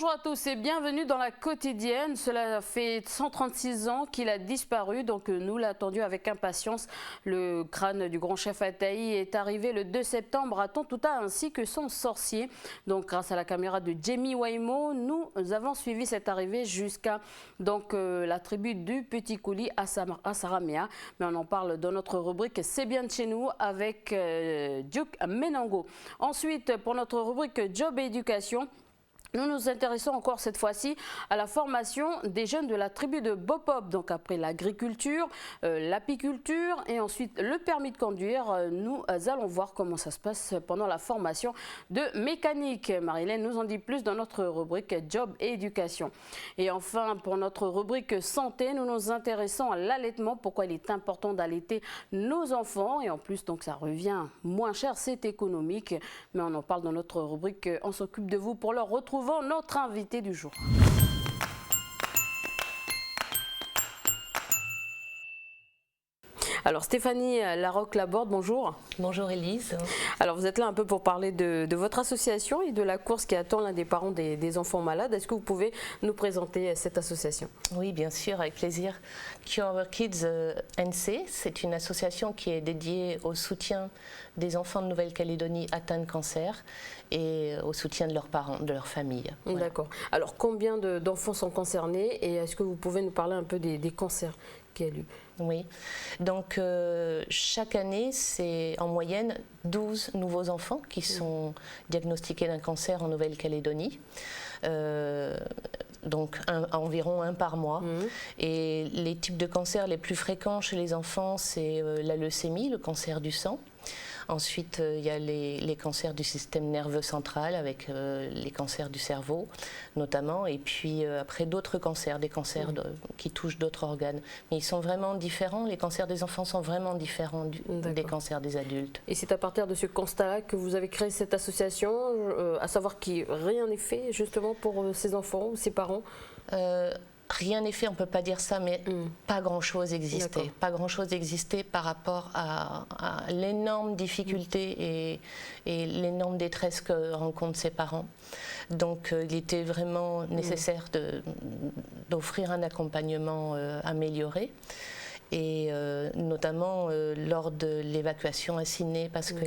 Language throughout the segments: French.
Bonjour à tous et bienvenue dans la quotidienne. Cela fait 136 ans qu'il a disparu, donc nous l'attendions avec impatience. Le crâne du grand chef Ataï est arrivé le 2 septembre à Tontouta ainsi que son sorcier. Donc grâce à la caméra de Jamie Waimo, nous avons suivi cette arrivée jusqu'à la tribu du Petit Kouli à Saramea. Mais on en parle dans notre rubrique C'est bien de chez nous avec Duke Menango. Ensuite, pour notre rubrique Job et éducation, nous nous intéressons encore cette fois-ci à la formation des jeunes de la tribu de Bopop. Donc après l'agriculture, l'apiculture et ensuite le permis de conduire, nous allons voir comment ça se passe pendant la formation de mécanique. Marilène nous en dit plus dans notre rubrique Job et éducation. Et enfin, pour notre rubrique santé, nous nous intéressons à l'allaitement, pourquoi il est important d'allaiter nos enfants. Et en plus, donc ça revient moins cher, c'est économique. Mais on en parle dans notre rubrique On s'occupe de vous pour leur retrouver notre invité du jour. Alors Stéphanie Larocque-Laborde, bonjour. Bonjour Élise. Alors vous êtes là un peu pour parler de votre association et de la course qui attend l'un des parents des enfants malades. Est-ce que vous pouvez nous présenter cette association? Oui, bien sûr, avec plaisir. Cure Our Kids NC, c'est une association qui est dédiée au soutien des enfants de Nouvelle-Calédonie atteints de cancer et au soutien de leurs parents, de leur famille. Voilà. D'accord. Alors combien d'enfants sont concernés et est-ce que vous pouvez nous parler un peu des cancers qu'il y a eu? Oui, donc chaque année, c'est en moyenne 12 nouveaux enfants qui sont diagnostiqués d'un cancer en Nouvelle-Calédonie. Donc environ un par mois. Et les types de cancers les plus fréquents chez les enfants, c'est la leucémie, le cancer du sang. Ensuite, il y a les cancers du système nerveux central avec les cancers du cerveau notamment, et puis après d'autres cancers, des cancers qui touchent d'autres organes. Mais ils sont vraiment différents, les cancers des enfants sont vraiment différents des cancers des adultes. Et c'est à partir de ce constat-là que vous avez créé cette association, à savoir que rien n'est fait justement pour ces enfants ou ces parents? Rien n'est fait, on ne peut pas dire ça, mais pas grand-chose existait. Pas grand-chose existait par rapport à l'énorme difficulté et l'énorme détresse que rencontrent ces parents. Donc il était vraiment nécessaire d'offrir un accompagnement amélioré. Et notamment lors de l'évacuation à Sydney, parce que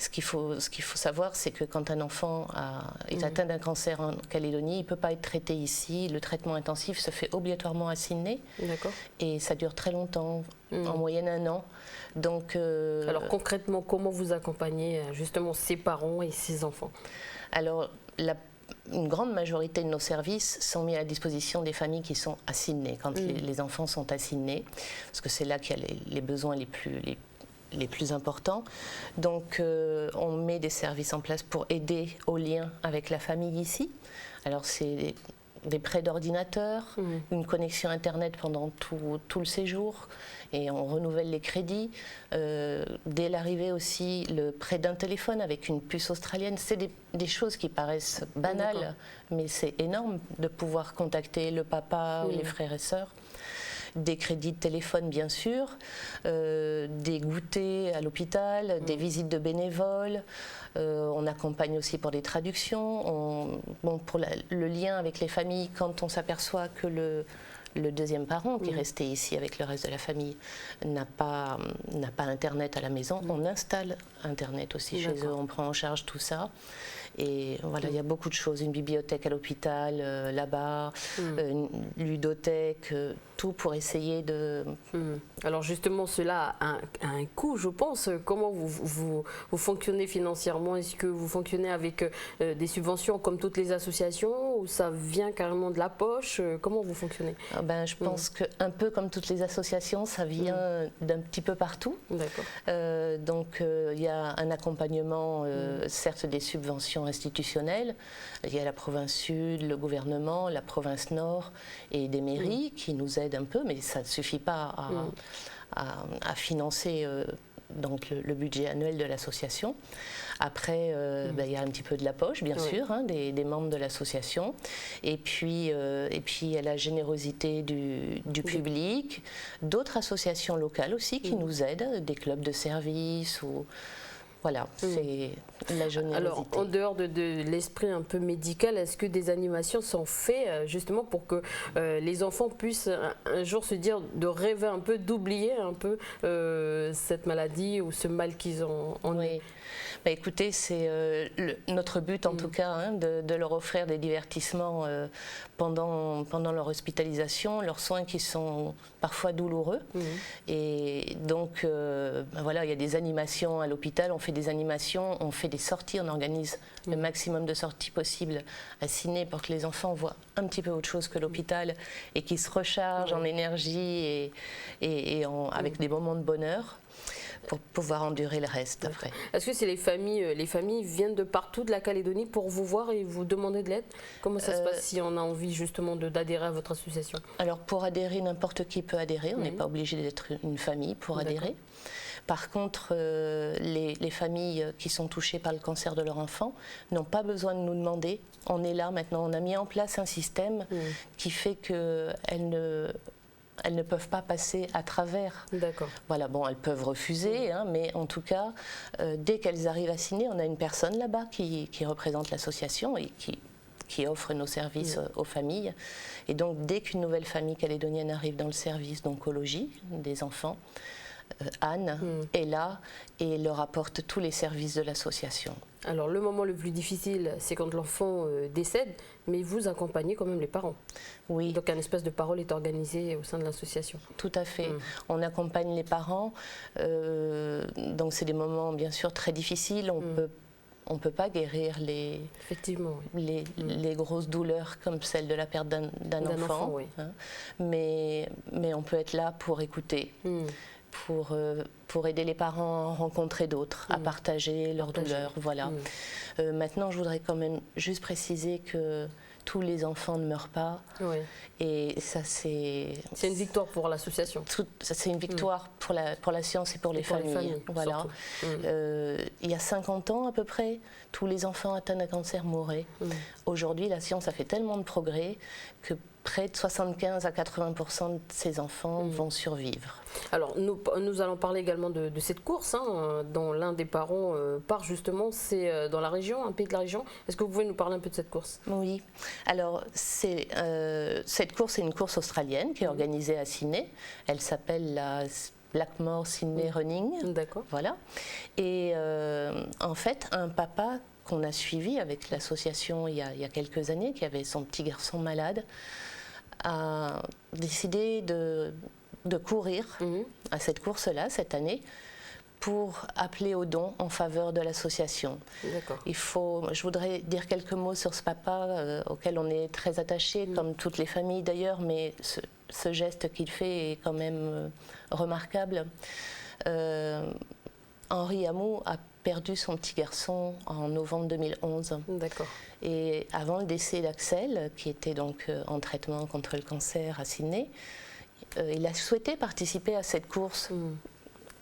ce qu'il faut savoir, c'est que quand un enfant est atteint d'un cancer en Calédonie, il ne peut pas être traité ici. Le traitement intensif se fait obligatoirement à Sydney. Et ça dure très longtemps, en moyenne 1 an. Donc, alors concrètement, comment vous accompagnez justement ces parents et ces enfants? Alors, une grande majorité de nos services sont mis à disposition des familles qui sont à Sydney, quand les enfants sont à Sydney, parce que c'est là qu'il y a les besoins les plus importants. Donc on met des services en place pour aider au lien avec la famille ici. Alors c'est des prêts d'ordinateur, une connexion Internet pendant tout le séjour, et on renouvelle les crédits. Dès l'arrivée aussi, le prêt d'un téléphone avec une puce australienne. C'est des choses qui paraissent banales, mais c'est énorme de pouvoir contacter le papa ou les frères et sœurs. Des crédits de téléphone bien sûr, des goûters à l'hôpital, des visites de bénévoles, on accompagne aussi pour des traductions, pour le lien avec les familles quand on s'aperçoit que le deuxième parent qui est resté ici avec le reste de la famille n'a pas Internet à la maison, on installe Internet aussi chez eux, on prend en charge tout ça. Et voilà, il y a beaucoup de choses, une bibliothèque à l'hôpital, là-bas, une ludothèque, tout pour essayer de... Alors justement, cela a un coût, je pense. Comment vous fonctionnez financièrement? Est-ce que vous fonctionnez avec des subventions comme toutes les associations ou ça vient carrément de la poche? Comment vous fonctionnez? Je pense qu'un peu comme toutes les associations, ça vient d'un petit peu partout. Donc il y a un accompagnement, certes des subventions institutionnelles. Il y a la province sud, le gouvernement, la province nord et des mairies qui nous aident un peu, mais ça ne suffit pas à financer donc le budget annuel de l'association. Après, il y a un petit peu de la poche, bien sûr, des membres de l'association. Et puis, il y a la générosité du public, d'autres associations locales aussi qui nous aident, des clubs de service ou Voilà, c'est la générosité. Alors, en dehors de l'esprit un peu médical, est-ce que des animations sont faites justement pour que les enfants puissent un jour se dire, de rêver un peu, d'oublier un peu cette maladie ou ce mal qu'ils ont en eux? Oui. Bah, écoutez, c'est notre but en tout cas, hein, de leur offrir des divertissements pendant leur hospitalisation, leurs soins qui sont parfois douloureux. Et donc, bah, voilà, il y a des animations à l'hôpital, on fait des animations, on fait des sorties, on organise le maximum de sorties possibles à Ciné pour que les enfants voient un petit peu autre chose que l'hôpital et qu'ils se rechargent en énergie avec des moments de bonheur, pour pouvoir endurer le reste après. Est-ce que c'est les familles viennent de partout de la Calédonie pour vous voir et vous demander de l'aide? Comment ça se passe si on a envie justement d'adhérer à votre association? Alors pour adhérer, n'importe qui peut adhérer, on n'est pas obligé d'être une famille pour adhérer. Par contre, les familles qui sont touchées par le cancer de leur enfant n'ont pas besoin de nous demander. On est là maintenant, on a mis en place un système qui fait qu'elles ne peuvent pas passer à travers. D'accord. Voilà, bon, elles peuvent refuser, hein, mais en tout cas, dès qu'elles arrivent à Ciné, on a une personne là-bas qui représente l'association et qui offre nos services aux familles. Et donc, dès qu'une nouvelle famille calédonienne arrive dans le service d'oncologie des enfants, Anne est là et leur apporte tous les services de l'association. Alors, le moment le plus difficile, c'est quand l'enfant décède, mais vous accompagnez quand même les parents. Oui. Donc, un espace de parole est organisé au sein de l'association. Tout à fait. On accompagne les parents. Donc, c'est des moments, bien sûr, très difficiles. On ne peut pas guérir Effectivement, les grosses douleurs comme celle de la perte d'un enfant. Oui. Hein. Mais on peut être là pour écouter. Pour aider les parents à rencontrer d'autres, à partager leurs douleurs. Voilà. Maintenant, je voudrais quand même juste préciser que tous les enfants ne meurent pas. Oui. Et ça, c'est une victoire pour l'association. C'est une victoire pour la science et pour les familles. Voilà. Il y a 50 ans à peu près, tous les enfants atteints d'un cancer mouraient. Aujourd'hui, la science a fait tellement de progrès que près de 75 à 80% de ces enfants vont survivre. Alors, nous allons parler également de cette course, hein, dont l'un des parents part justement, c'est dans la région, un pays de la région. Est-ce que vous pouvez nous parler un peu de cette course? Oui. Alors, cette course est une course australienne qui est organisée à Sydney. Elle s'appelle la Blackmore Sydney Running. D'accord. Voilà. Et en fait, un papa qu'on a suivi avec l'association il y a quelques années, qui avait son petit garçon malade, a décidé de courir à cette course-là, cette année, pour appeler aux dons en faveur de l'association. Je voudrais dire quelques mots sur ce papa auquel on est très attaché, comme toutes les familles d'ailleurs, mais ce geste qu'il fait est quand même remarquable. Henri Hamou a perdu son petit garçon en novembre 2011. D'accord. Et avant le décès d'Axel, qui était donc en traitement contre le cancer à Sydney, il a souhaité participer à cette course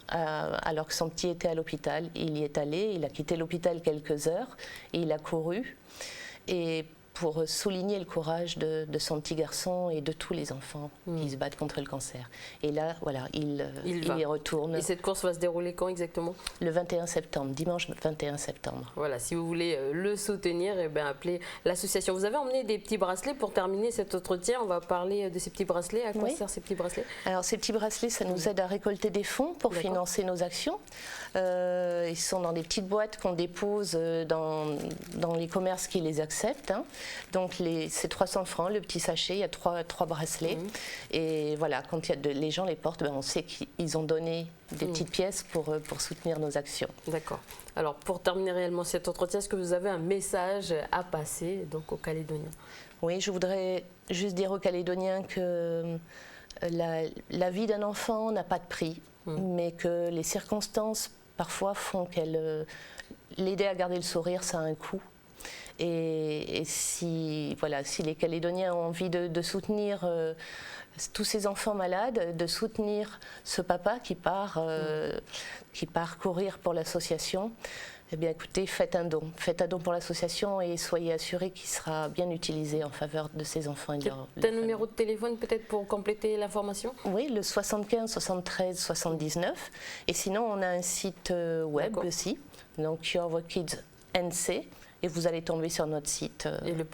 alors que son petit était à l'hôpital. Il y est allé, il a quitté l'hôpital quelques heures et il a couru. Et pour souligner le courage de son petit garçon et de tous les enfants qui se battent contre le cancer. Et là, voilà, il y retourne. Et cette course va se dérouler quand exactement? Le 21 septembre, dimanche 21 septembre. Voilà, si vous voulez le soutenir, eh bien, appelez l'association. Vous avez emmené des petits bracelets pour terminer cet entretien. On va parler de ces petits bracelets. À quoi servent ces petits bracelets? Alors, ces petits bracelets, ça nous aide à récolter des fonds pour financer nos actions. Ils sont dans des petites boîtes qu'on dépose dans les commerces qui les acceptent. Hein. Donc c'est 300 francs le petit sachet, il y a trois bracelets. Et voilà, quand les gens les portent, on sait qu'ils ont donné des petites pièces pour soutenir nos actions. D'accord. Alors pour terminer réellement cet entretien, est-ce que vous avez un message à passer donc aux Calédoniens? Oui, je voudrais juste dire aux Calédoniens que la vie d'un enfant n'a pas de prix, mais que les circonstances parfois font l'aider à garder le sourire, ça a un coût. Et si les Calédoniens ont envie de soutenir tous ces enfants malades, de soutenir ce papa qui part courir pour l'association, eh bien écoutez, faites un don pour l'association et soyez assurés qu'il sera bien utilisé en faveur de ces enfants et de leur famille. Un numéro de téléphone peut-être pour compléter l'information? Oui, le 75 73 79. Et sinon, on a un site web aussi, donc Your Voice Kids NC, et vous allez tomber sur notre site.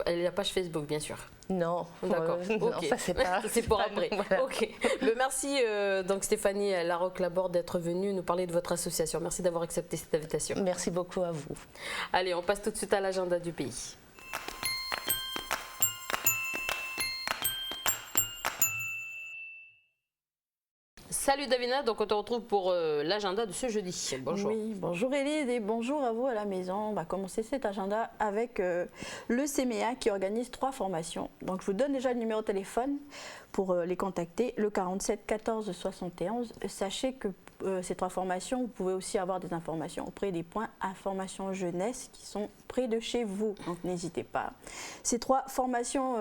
Et la page Facebook, bien sûr. Non, d'accord. Non, ça c'est pas. C'est pour après. Voilà. Ok. Merci donc Stéphanie Larocque-Laborde d'être venue nous parler de votre association. Merci d'avoir accepté cette invitation. Merci beaucoup à vous. Allez, on passe tout de suite à l'agenda du pays. Salut Davina, donc on te retrouve pour l'agenda de ce jeudi. Bonjour. Oui, bonjour Élise et bonjour à vous à la maison. On va commencer cet agenda avec le CMEA qui organise 3 formations. Donc je vous donne déjà le numéro de téléphone pour les contacter, le 47 14 71. Sachez que ces 3 formations, vous pouvez aussi avoir des informations auprès des points information jeunesse qui sont près de chez vous. Donc n'hésitez pas. Ces 3 formations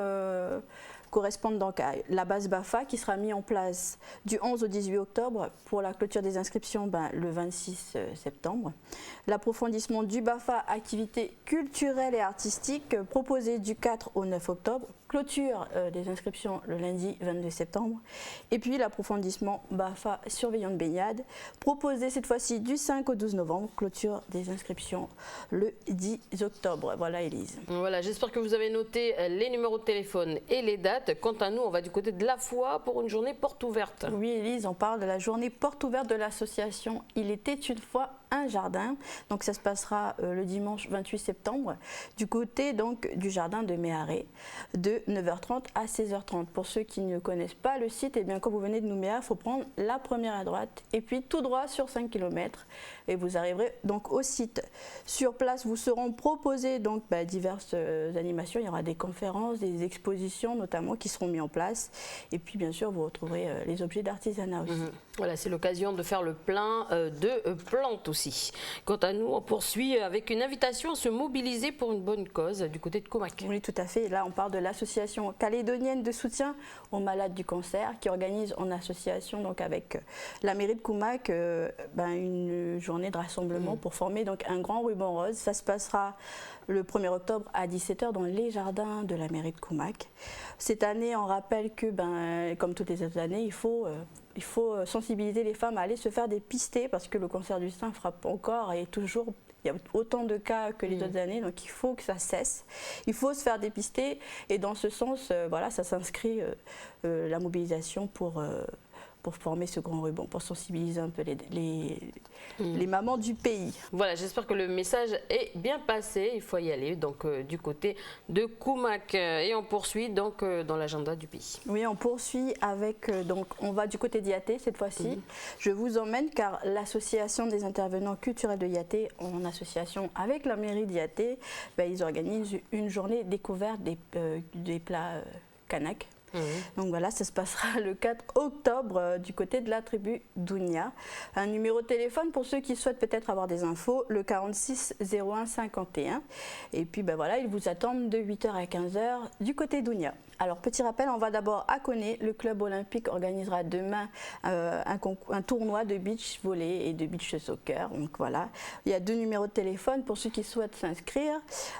correspondent donc à la base BAFA qui sera mise en place du 11 au 18 octobre pour la clôture des inscriptions le 26 septembre. L'approfondissement du BAFA activités culturelles et artistiques proposé du 4 au 9 octobre. Clôture des inscriptions le lundi 22 septembre. Et puis l'approfondissement BAFA surveillant de baignade proposé cette fois-ci du 5 au 12 novembre. Clôture des inscriptions le 10 octobre. Voilà Élise. Voilà, j'espère que vous avez noté les numéros de téléphone et les dates. Quant à nous, on va du côté de la Foi pour une journée porte ouverte. Oui Élise, on parle de la journée porte ouverte de l'association Il était une fois un jardin. Donc ça se passera le dimanche 28 septembre du côté donc du jardin de Méharé de 9h30 à 16h30. Pour ceux qui ne connaissent pas le site, eh bien, quand vous venez de Nouméa, il faut prendre la première à droite et puis tout droit sur 5 km et vous arriverez donc au site. Sur place, vous seront proposées donc diverses animations. Il y aura des conférences, des expositions notamment qui seront mises en place et puis bien sûr vous retrouverez les objets d'artisanat aussi. Voilà, c'est l'occasion de faire le plein de plantes aussi. Quant à nous, on poursuit avec une invitation à se mobiliser pour une bonne cause du côté de Koumak. Oui, tout à fait. Là, on parle de l'association calédonienne de soutien aux malades du cancer qui organise en association donc avec la mairie de Koumak une journée de rassemblement pour former donc un grand ruban rose. Ça se passera le 1er octobre à 17h dans les jardins de la mairie de Koumak. Cette année, on rappelle que, comme toutes les autres années, il faut sensibiliser les femmes à aller se faire dépister parce que le cancer du sein frappe encore et toujours. Il y a autant de cas que les autres années, donc il faut que ça cesse. Il faut se faire dépister et dans ce sens, ça s'inscrit la mobilisation pour former ce grand ruban, pour sensibiliser un peu les mamans du pays. Voilà, j'espère que le message est bien passé. Il faut y aller donc du côté de Koumak. Et on poursuit donc dans l'agenda du pays. Oui, on poursuit avec, on va du côté d'Yaté cette fois-ci. Je vous emmène car l'association des intervenants culturels de Yaté, en association avec la mairie d'Yaté, ils organisent une journée découverte des plats kanak. Donc voilà, ça se passera le 4 octobre du côté de la tribu d'Ounia. Un numéro de téléphone pour ceux qui souhaitent peut-être avoir des infos, le 46 01 51. Et puis ils vous attendent de 8h à 15h du côté d'Ounia. Alors petit rappel, on va d'abord à Koné. Le club olympique organisera demain un tournoi de beach volley et de beach soccer. Donc voilà, il y a 2 numéros de téléphone pour ceux qui souhaitent s'inscrire.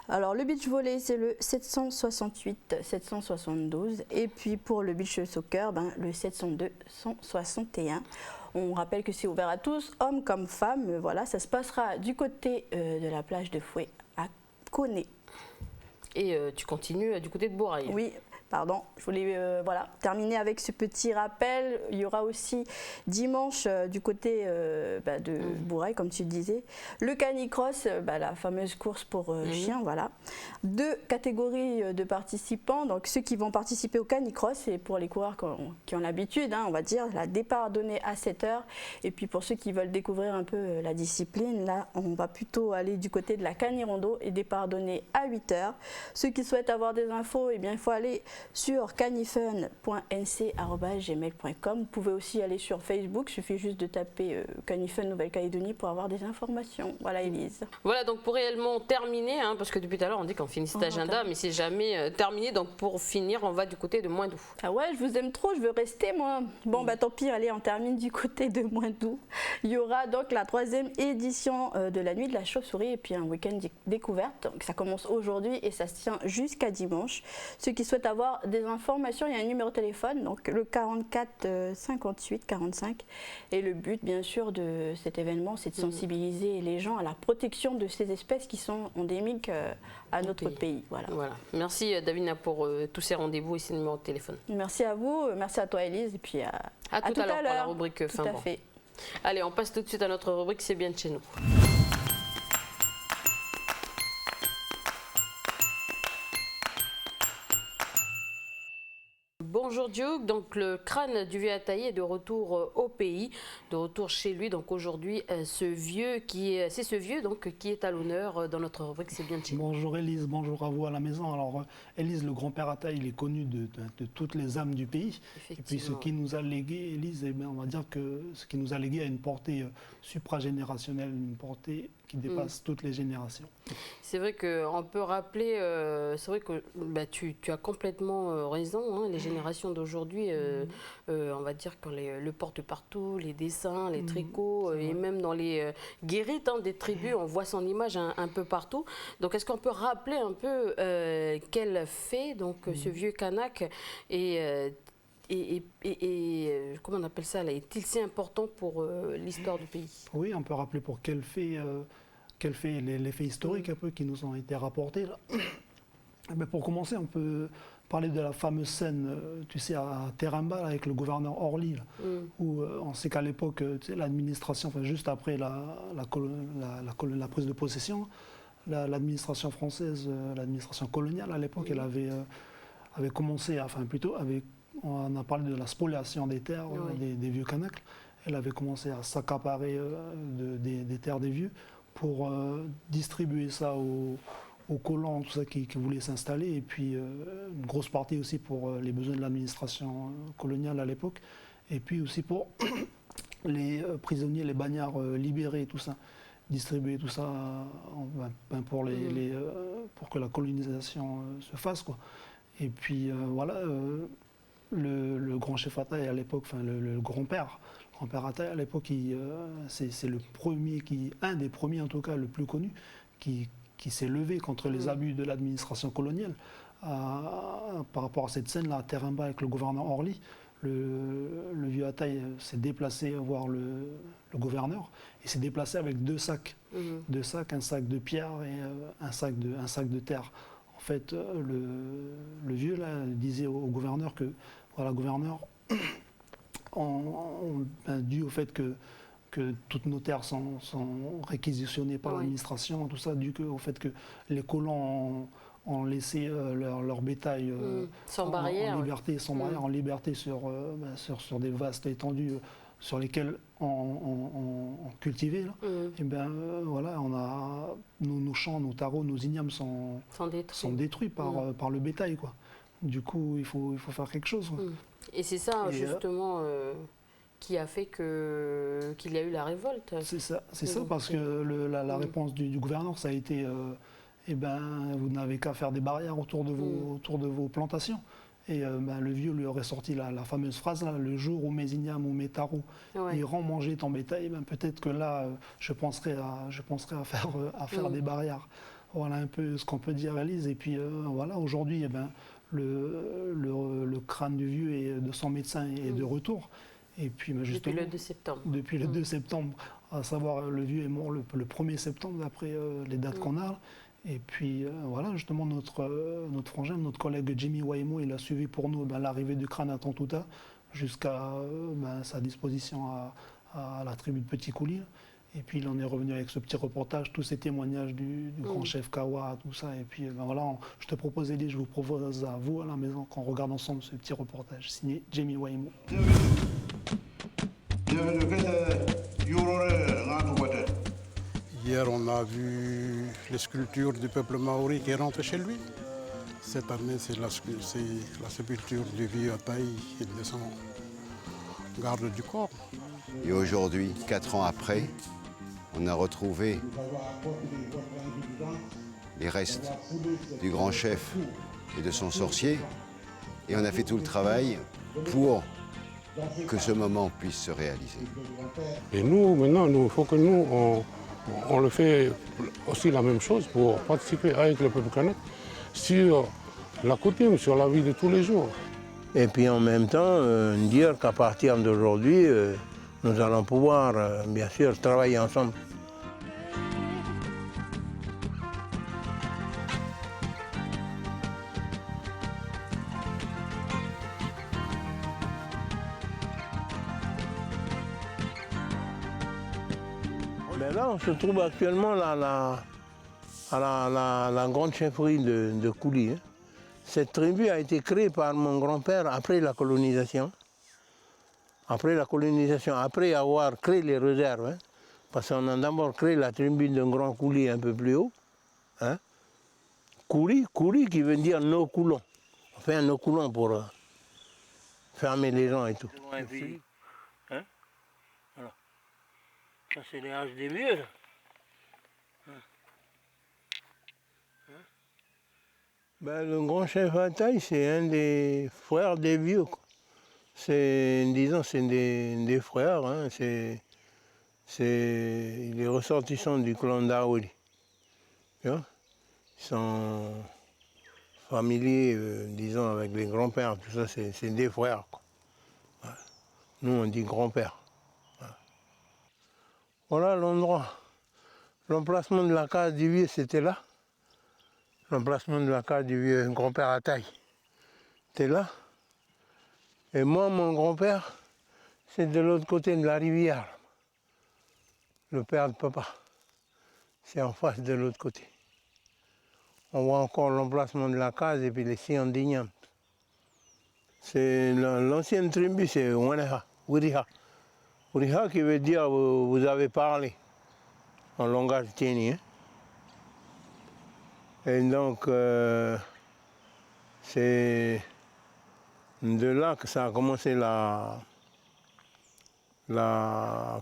Alors le beach volley c'est le 768 772 et puis pour le beach soccer le 702 161. On rappelle que c'est ouvert à tous, hommes comme femmes. Voilà, ça se passera du côté de la plage de Fouet à Koné. Et tu continues du côté de Bourail. Oui. Pardon, je voulais terminer avec ce petit rappel. Il y aura aussi dimanche du côté de Bourail, comme tu disais, le canicross, la fameuse course pour chiens. Voilà. 2 catégories de participants. Donc ceux qui vont participer au canicross, c'est pour les coureurs qui ont l'habitude, on va dire, la départ donné à 7h. Et puis pour ceux qui veulent découvrir un peu la discipline, là, on va plutôt aller du côté de la canirondo et départ donné à 8h. Ceux qui souhaitent avoir des infos, il faut aller sur canifun.nc@gmail.com. Vous pouvez aussi aller sur Facebook, il suffit juste de taper Canifun Nouvelle-Calédonie pour avoir des informations. Voilà, Élise. Voilà, donc pour réellement terminer, parce que depuis tout à l'heure on dit qu'on finit cet agenda, mais c'est jamais terminé. Donc pour finir, on va du côté de Moindou. Ah ouais, je vous aime trop, je veux rester moi. Bon, bah tant pis, allez, on termine du côté de Moindou. Il y aura donc la 3e édition de la nuit de la chauve-souris et puis un week-end découverte. Donc ça commence aujourd'hui et ça se tient jusqu'à dimanche. Ceux qui souhaitent avoir des informations, il y a un numéro de téléphone, donc le 44 58 45. Et le but, bien sûr, de cet événement, c'est de sensibiliser les gens à la protection de ces espèces qui sont endémiques à notre pays. Voilà. Merci Davina pour tous ces rendez-vous et ces numéros de téléphone. Merci à vous, merci à toi Élise et puis à tout à l'heure pour la rubrique fin mois. Allez, on passe tout de suite à notre rubrique C'est bien de chez nous. Bonjour Diouk, donc le crâne du vieux Ataï est de retour au pays, de retour chez lui. Donc aujourd'hui, c'est ce vieux qui est à l'honneur dans notre rubrique C'est bien de chez nous. Bonjour Élise, bonjour à vous à la maison. Alors Élise, le grand-père Ataï, il est connu de toutes les âmes du pays. Et puis ce qui nous a légué, Élise, on va dire que ce qui nous a légué a une portée supragénérationnelle, une portée qui dépasse toutes les générations. C'est vrai qu'on peut rappeler, c'est vrai que tu as complètement raison, les générations d'aujourd'hui, on va dire qu'on le porte partout, les dessins, les tricots, et même dans les guérites des tribus, on voit son image un peu partout. Donc est-ce qu'on peut rappeler un peu quel fait ce vieux Kanak et comment on appelle ça, est-il si important pour l'histoire du pays? Oui, on peut rappeler pour quel fait les faits historiques un peu qui nous ont été rapportés là. Mais pour commencer, on peut parler de la fameuse scène, tu sais, à Teramba avec le gouverneur Orly, où on sait qu'à l'époque, l'administration, enfin, juste après la prise de possession, l'administration française, l'administration coloniale à l'époque, elle avait commencé, on a parlé de la spoliation des terres des vieux Kanaks. Elle avait commencé à s'accaparer des terres des vieux pour distribuer ça aux colons, tout ça qui voulaient s'installer, et puis une grosse partie aussi pour les besoins de l'administration coloniale à l'époque, et puis aussi pour les prisonniers, les bagnards libérés, tout ça, distribuer tout ça pour que la colonisation se fasse, quoi. Et puis le grand chef Ataï à l'époque, enfin le grand-père Ataï à l'époque, c'est un des premiers en tout cas, le plus connu, qui s'est levé contre les abus de l'administration coloniale par rapport à cette scène-là à Teramba avec le gouverneur Orly. Le vieux Ataï s'est déplacé voir le gouverneur et s'est déplacé avec deux sacs, un sac de pierre et un sac de terre. En fait, le vieux là disait au gouverneur que, voilà, gouverneur, dû au fait que toutes nos terres sont réquisitionnées par l'administration, tout ça, dû au fait que les colons ont laissé leur bétail en liberté, en liberté sur des vastes étendues sur lesquelles on cultivait. Là. Et voilà, nos champs, nos tarots, nos ignames sont détruits par le bétail, quoi. Du coup, il faut faire quelque chose. Et c'est ça, justement, qui a fait qu'il y a eu la révolte. C'est ça, parce que la réponse du gouverneur, ça a été vous n'avez qu'à faire des barrières autour de vos plantations. Et le vieux lui aurait sorti la fameuse phrase, là, le jour où mes ignames ou mes tarots iront manger ton bétail, peut-être que là, je penserai à faire des barrières. Voilà un peu ce qu'on peut dire, Élise. Et puis voilà, aujourd'hui, le crâne du vieux et de son médecin est de retour. Et puis, depuis le 2 septembre. Depuis le 2 septembre, à savoir le vieux est mort le 1er septembre, d'après les dates qu'on a. Et puis voilà, justement, notre frangin, notre collègue Jimmy Waimo, il a suivi pour nous l'arrivée du crâne à Tontouta jusqu'à sa disposition à la tribu de Petit Coulis. Et puis il en est revenu avec ce petit reportage, tous ces témoignages du grand chef Kawa, tout ça. Et puis voilà, je te propose, Elie, je vous propose à vous à la maison qu'on regarde ensemble ce petit reportage signé Jimmy Waimo. Hier, on a vu les sculptures du peuple maori qui rentrent chez lui. Cette année, c'est la sépulture du vieux Ataï et de son garde du corps. Et aujourd'hui, 4 ans après, on a retrouvé les restes du grand chef et de son sorcier. Et on a fait tout le travail pour que ce moment puisse se réaliser. Et nous, maintenant, il faut que nous, on le fait aussi la même chose pour participer avec le peuple kanak sur la coutume, sur la vie de tous les jours. Et puis en même temps, dire qu'à partir d'aujourd'hui, nous allons pouvoir, bien sûr, travailler ensemble. Mais là, on se trouve actuellement à la grande chefferie de Kouli. Cette tribu a été créée par mon grand-père après la colonisation. Après avoir créé les réserves. Parce qu'on a d'abord créé la tribu d'un grand Kouli un peu plus haut. Kouli qui veut dire nos coulons. On fait un nos coulons pour fermer les gens et tout. Voilà. Ça, c'est les haches des vieux, là. Ben, le grand chef Ataï, c'est un des frères des vieux. C'est des frères. Hein. Il est ressortissant du clan d'Aouli. Ils sont familiers, disons, avec les grands-pères. Tout ça, c'est des frères. Quoi. Voilà. Nous, on dit grand-père. Voilà l'endroit. L'emplacement de la case du vieux, c'était là. L'emplacement de la case du vieux grand-père Ataï, c'était là. Et moi, mon grand-père, c'est de l'autre côté de la rivière. Le père de papa, c'est en face de l'autre côté. On voit encore l'emplacement de la case et puis les sillons d'Ignam. C'est l'ancienne tribu, c'est Wanaha, Wiriha. Wiriha qui veut dire vous avez parlé, en langage tieni. Et donc, c'est de là que ça a commencé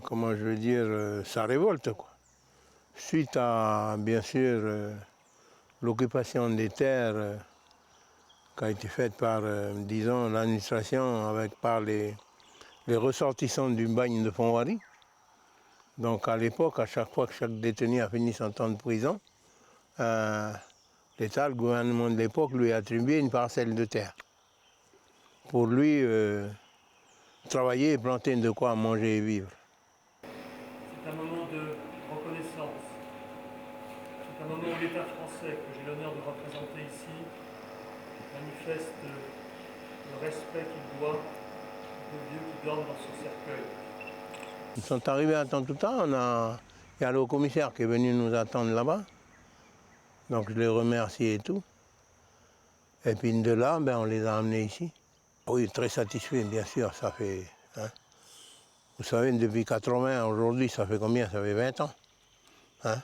comment je veux dire, sa révolte, quoi. Suite à, bien sûr, l'occupation des terres qui a été faite par, disons, l'administration par les ressortissants du bagne de Fonwari. Donc, à l'époque, à chaque fois que chaque détenu a fini son temps de prison, l'État, le gouvernement de l'époque, lui a attribué une parcelle de terre pour lui travailler et planter de quoi manger et vivre. C'est un moment de reconnaissance. C'est un moment où l'État français, que j'ai l'honneur de représenter ici, manifeste le respect qu'il doit aux vieux qui dorment dans son cercueil. Ils sont arrivés à Tantouta, il y a le commissaire qui est venu nous attendre là-bas. Donc je les remercie et tout. Et puis de là, on les a amenés ici. Oui, très satisfaits, bien sûr, ça fait... Hein. Vous savez, depuis 80, aujourd'hui, ça fait combien? Ça fait 20 ans. Hein.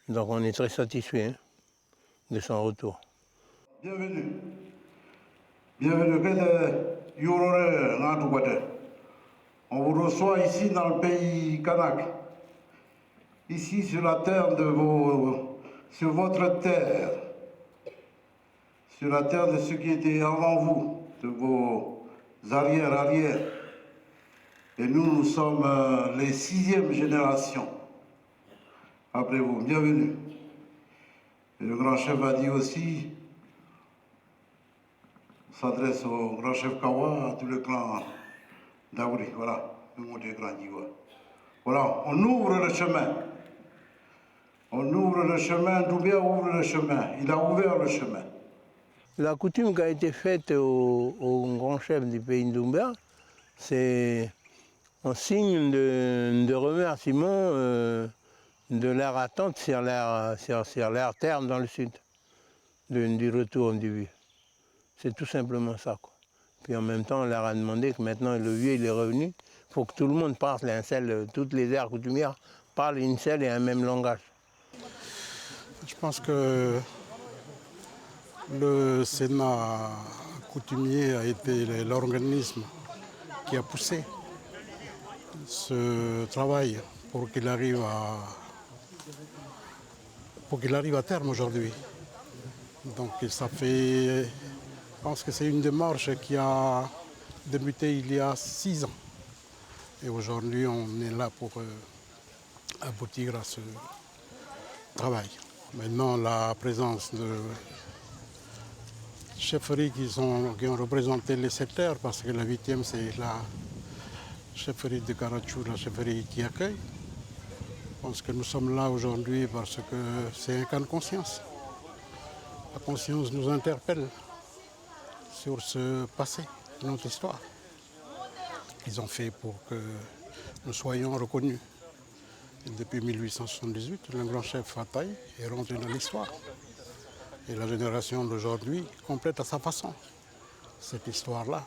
Donc on est très satisfaits de son retour. Bienvenue. Bienvenue. On vous reçoit ici dans le pays kanak. Ici sur la terre sur votre terre. Sur la terre de ceux qui étaient avant vous, de vos arrières. Et nous sommes les 6e génération. Après vous, bienvenue. Et le grand chef a dit aussi, on s'adresse au grand chef Kawa, à tout le clan d'Aouri, voilà, le mot du grand Diwa. Voilà, on ouvre le chemin. On ouvre le chemin, Doubia ouvre le chemin, il a ouvert le chemin. La coutume qui a été faite au grand chef du pays de Doumbia, c'est un signe de remerciement de leur attente sur leur terre dans le sud, du retour du vieux. C'est tout simplement ça, quoi. Puis en même temps, on leur a demandé que maintenant le vieux il est revenu, il faut que tout le monde parle toutes les aires coutumières parlent une seule et un même langage. Je pense que Le Sénat coutumier a été l'organisme qui a poussé ce travail pour qu'il arrive à terme aujourd'hui. Donc ça fait, je pense que c'est une démarche qui a débuté il y a 6 ans. Et aujourd'hui, on est là pour aboutir à ce travail. Maintenant, la présence de chefferies qui ont représenté les secteurs, parce que la 8e, c'est la chefferie de Karachou, la chefferie qui accueille. Je pense que nous sommes là aujourd'hui parce que c'est un cas de conscience. La conscience nous interpelle sur ce passé, notre histoire. Ils ont fait pour que nous soyons reconnus. Et depuis 1878, le grand chef Ataï est rentré dans l'histoire. Et la génération d'aujourd'hui complète à sa façon cette histoire-là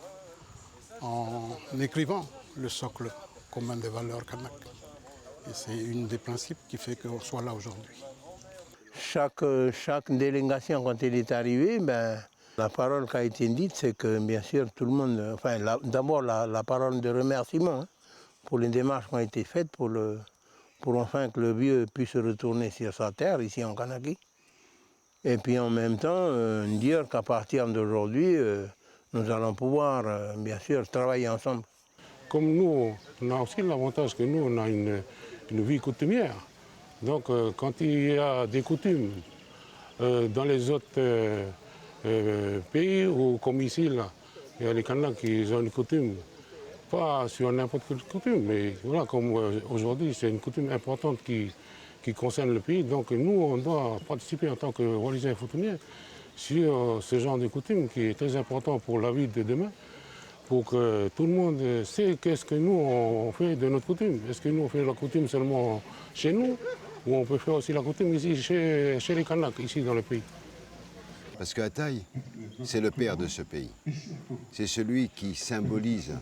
en écrivant le socle commun des valeurs kanak. Et c'est une des principes qui fait qu'on soit là aujourd'hui. Chaque délégation, quand elle est arrivée, la parole qui a été dite, c'est que bien sûr tout le monde, enfin d'abord la parole de remerciement pour les démarches qui ont été faites pour enfin que le vieux puisse retourner sur sa terre, ici en Kanaki. Et puis en même temps, dire qu'à partir d'aujourd'hui, nous allons pouvoir, bien sûr, travailler ensemble. Comme nous, on a aussi l'avantage que nous, on a une vie coutumière. Donc quand il y a des coutumes dans les autres pays, ou comme ici, là, il y a les Kanaks qui ont une coutume, pas sur n'importe quelle coutume, mais voilà, comme aujourd'hui, c'est une coutume importante qui concerne le pays. Donc nous, on doit participer en tant que Wallisiens et Futuniens sur ce genre de coutume qui est très important pour la vie de demain, pour que tout le monde sait qu'est-ce que nous, on fait de notre coutume. Est-ce que nous, on fait la coutume seulement chez nous, ou on peut faire aussi la coutume ici, chez les Kanaks, ici dans le pays. Parce que Ataï, c'est le père de ce pays. C'est celui qui symbolise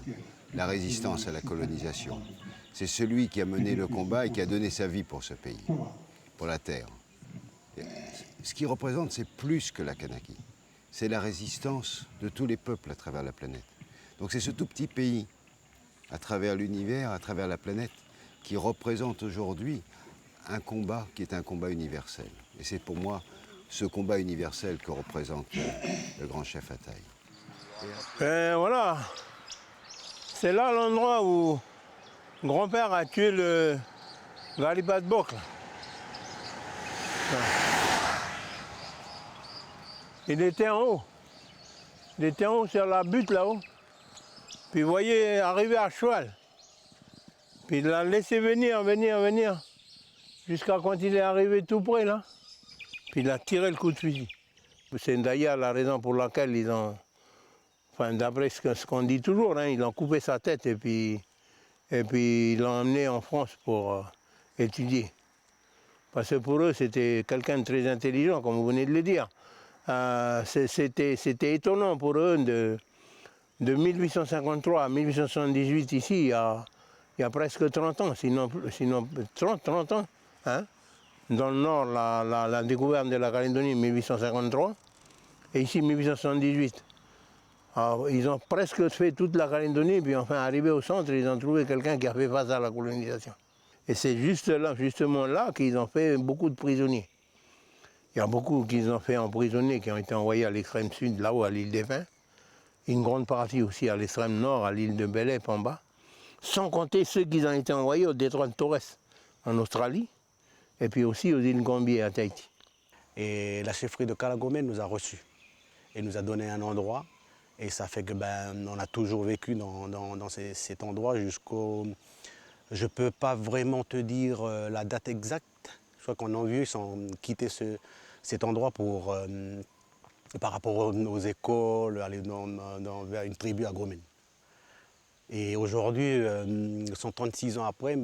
la résistance à la colonisation. C'est celui qui a mené le combat et qui a donné sa vie pour ce pays, pour la terre. Ce qu'il représente, c'est plus que la Kanaki. C'est la résistance de tous les peuples à travers la planète. Donc c'est ce tout petit pays, à travers l'univers, à travers la planète, qui représente aujourd'hui un combat qui est un combat universel. Et c'est pour moi ce combat universel que représente le grand chef Ataï. Voilà, c'est là l'endroit où grand-père a tué le Galibat Bok. Il était en haut. Il était en haut sur la butte là-haut. Puis vous voyez arriver à cheval. Puis il l'a laissé venir, jusqu'à quand il est arrivé tout près là. Puis il a tiré le coup de fusil. C'est d'ailleurs la raison pour laquelle ils ont, enfin d'après ce qu'on dit toujours, ils ont coupé sa tête et puis ils l'ont emmené en France pour étudier. Parce que pour eux, c'était quelqu'un de très intelligent, comme vous venez de le dire. C'était étonnant pour eux de 1853 à 1878 ici, il y a presque 30 ans, sinon 30 ans. Hein? Dans le nord, la découverte de la Calédonie, 1853, et ici, 1878. Alors, ils ont presque fait toute la Calédonie, puis enfin, arrivé au centre, ils ont trouvé quelqu'un qui a fait face à la colonisation. Et c'est justement là qu'ils ont fait beaucoup de prisonniers. Il y a beaucoup qu'ils ont fait emprisonner, qui ont été envoyés à l'extrême sud, là-haut, à l'île des Pins. Une grande partie aussi à l'extrême nord, à l'île de Bélep, en bas. Sans compter ceux qui ont été envoyés au détroit de Torres, en Australie, et puis aussi aux îles Gambier à Tahiti. Et la chefferie de Kalagomène nous a reçus et nous a donné un endroit. Et ça fait que on a toujours vécu dans cet endroit jusqu'au... Je ne peux pas vraiment te dire la date exacte. Je crois qu'on a vu sans quitter cet endroit par rapport aux écoles, aller vers une tribu à Gromène. Et aujourd'hui, 136 ans après,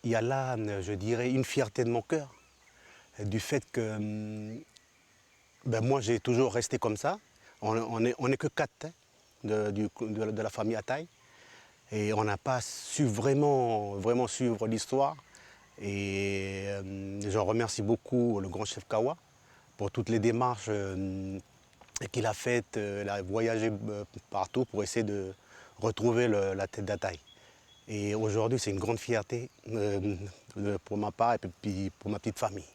il y a là, je dirais, une fierté de mon cœur, du fait que moi j'ai toujours resté comme ça. On est que 4 de la famille Ataï. Et on n'a pas su vraiment suivre l'histoire. Et j'en remercie beaucoup le grand chef Kawa, pour toutes les démarches qu'il a faites. Il a voyagé partout pour essayer de retrouver la tête d'Ataï. Et aujourd'hui, c'est une grande fierté pour ma part et puis pour ma petite famille.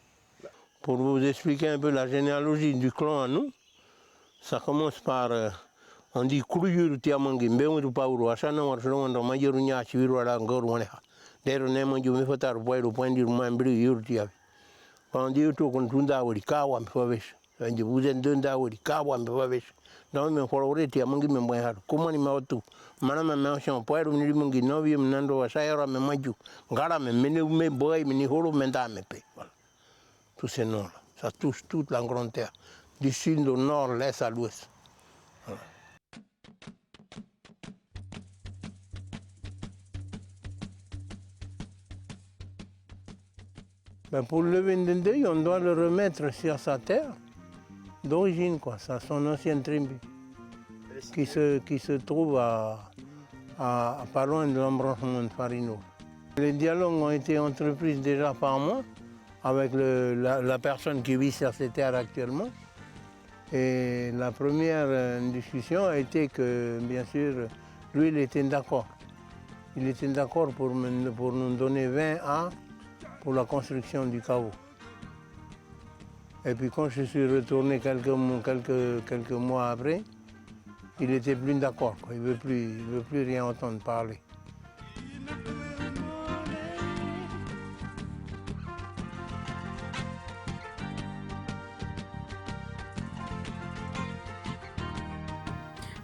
Pour vous expliquer un peu la généalogie du clan à nous, ça commence par, on dit Kouluyuru Tiamangi, Mbéouru Paourou, Achana Warchelon, Mayerunya, Chiviruala, Ngorwaneha. D'ailleurs, on aime Dieu, mais faut avoir le point de Mambri, Yurtia. On dit tout qu'on tourne d'Aouri, Kawam, Favish. On dit vous êtes deux d'Aouri, Kawam, Favish. Non, mais pour aurait Tiamangi, mais moi, comment il m'a tout. Madame m'a mentionné, pour être venu Mungi, Novi, Nando, Saïra, mais Majou, Gara, mais mes boys, mais Nihoro, Mendame, voilà. Tous ces noms-là, ça touche toute la grande terre, du sud au nord, l'est à l'ouest. Voilà. Ben pour le Vendendeuil, on doit le remettre sur sa terre d'origine, quoi, son ancienne tribu, qui se trouve pas loin de l'embranchement de Farino. Les dialogues ont été entrepris déjà par moi, avec la personne qui vit sur ces terres actuellement. Et la première discussion a été que, bien sûr, lui, il était d'accord. Il était d'accord pour nous donner 20 ans pour la construction du caveau. Et puis quand je suis retourné quelques mois après, il n'était plus d'accord. Il ne veut plus rien entendre parler.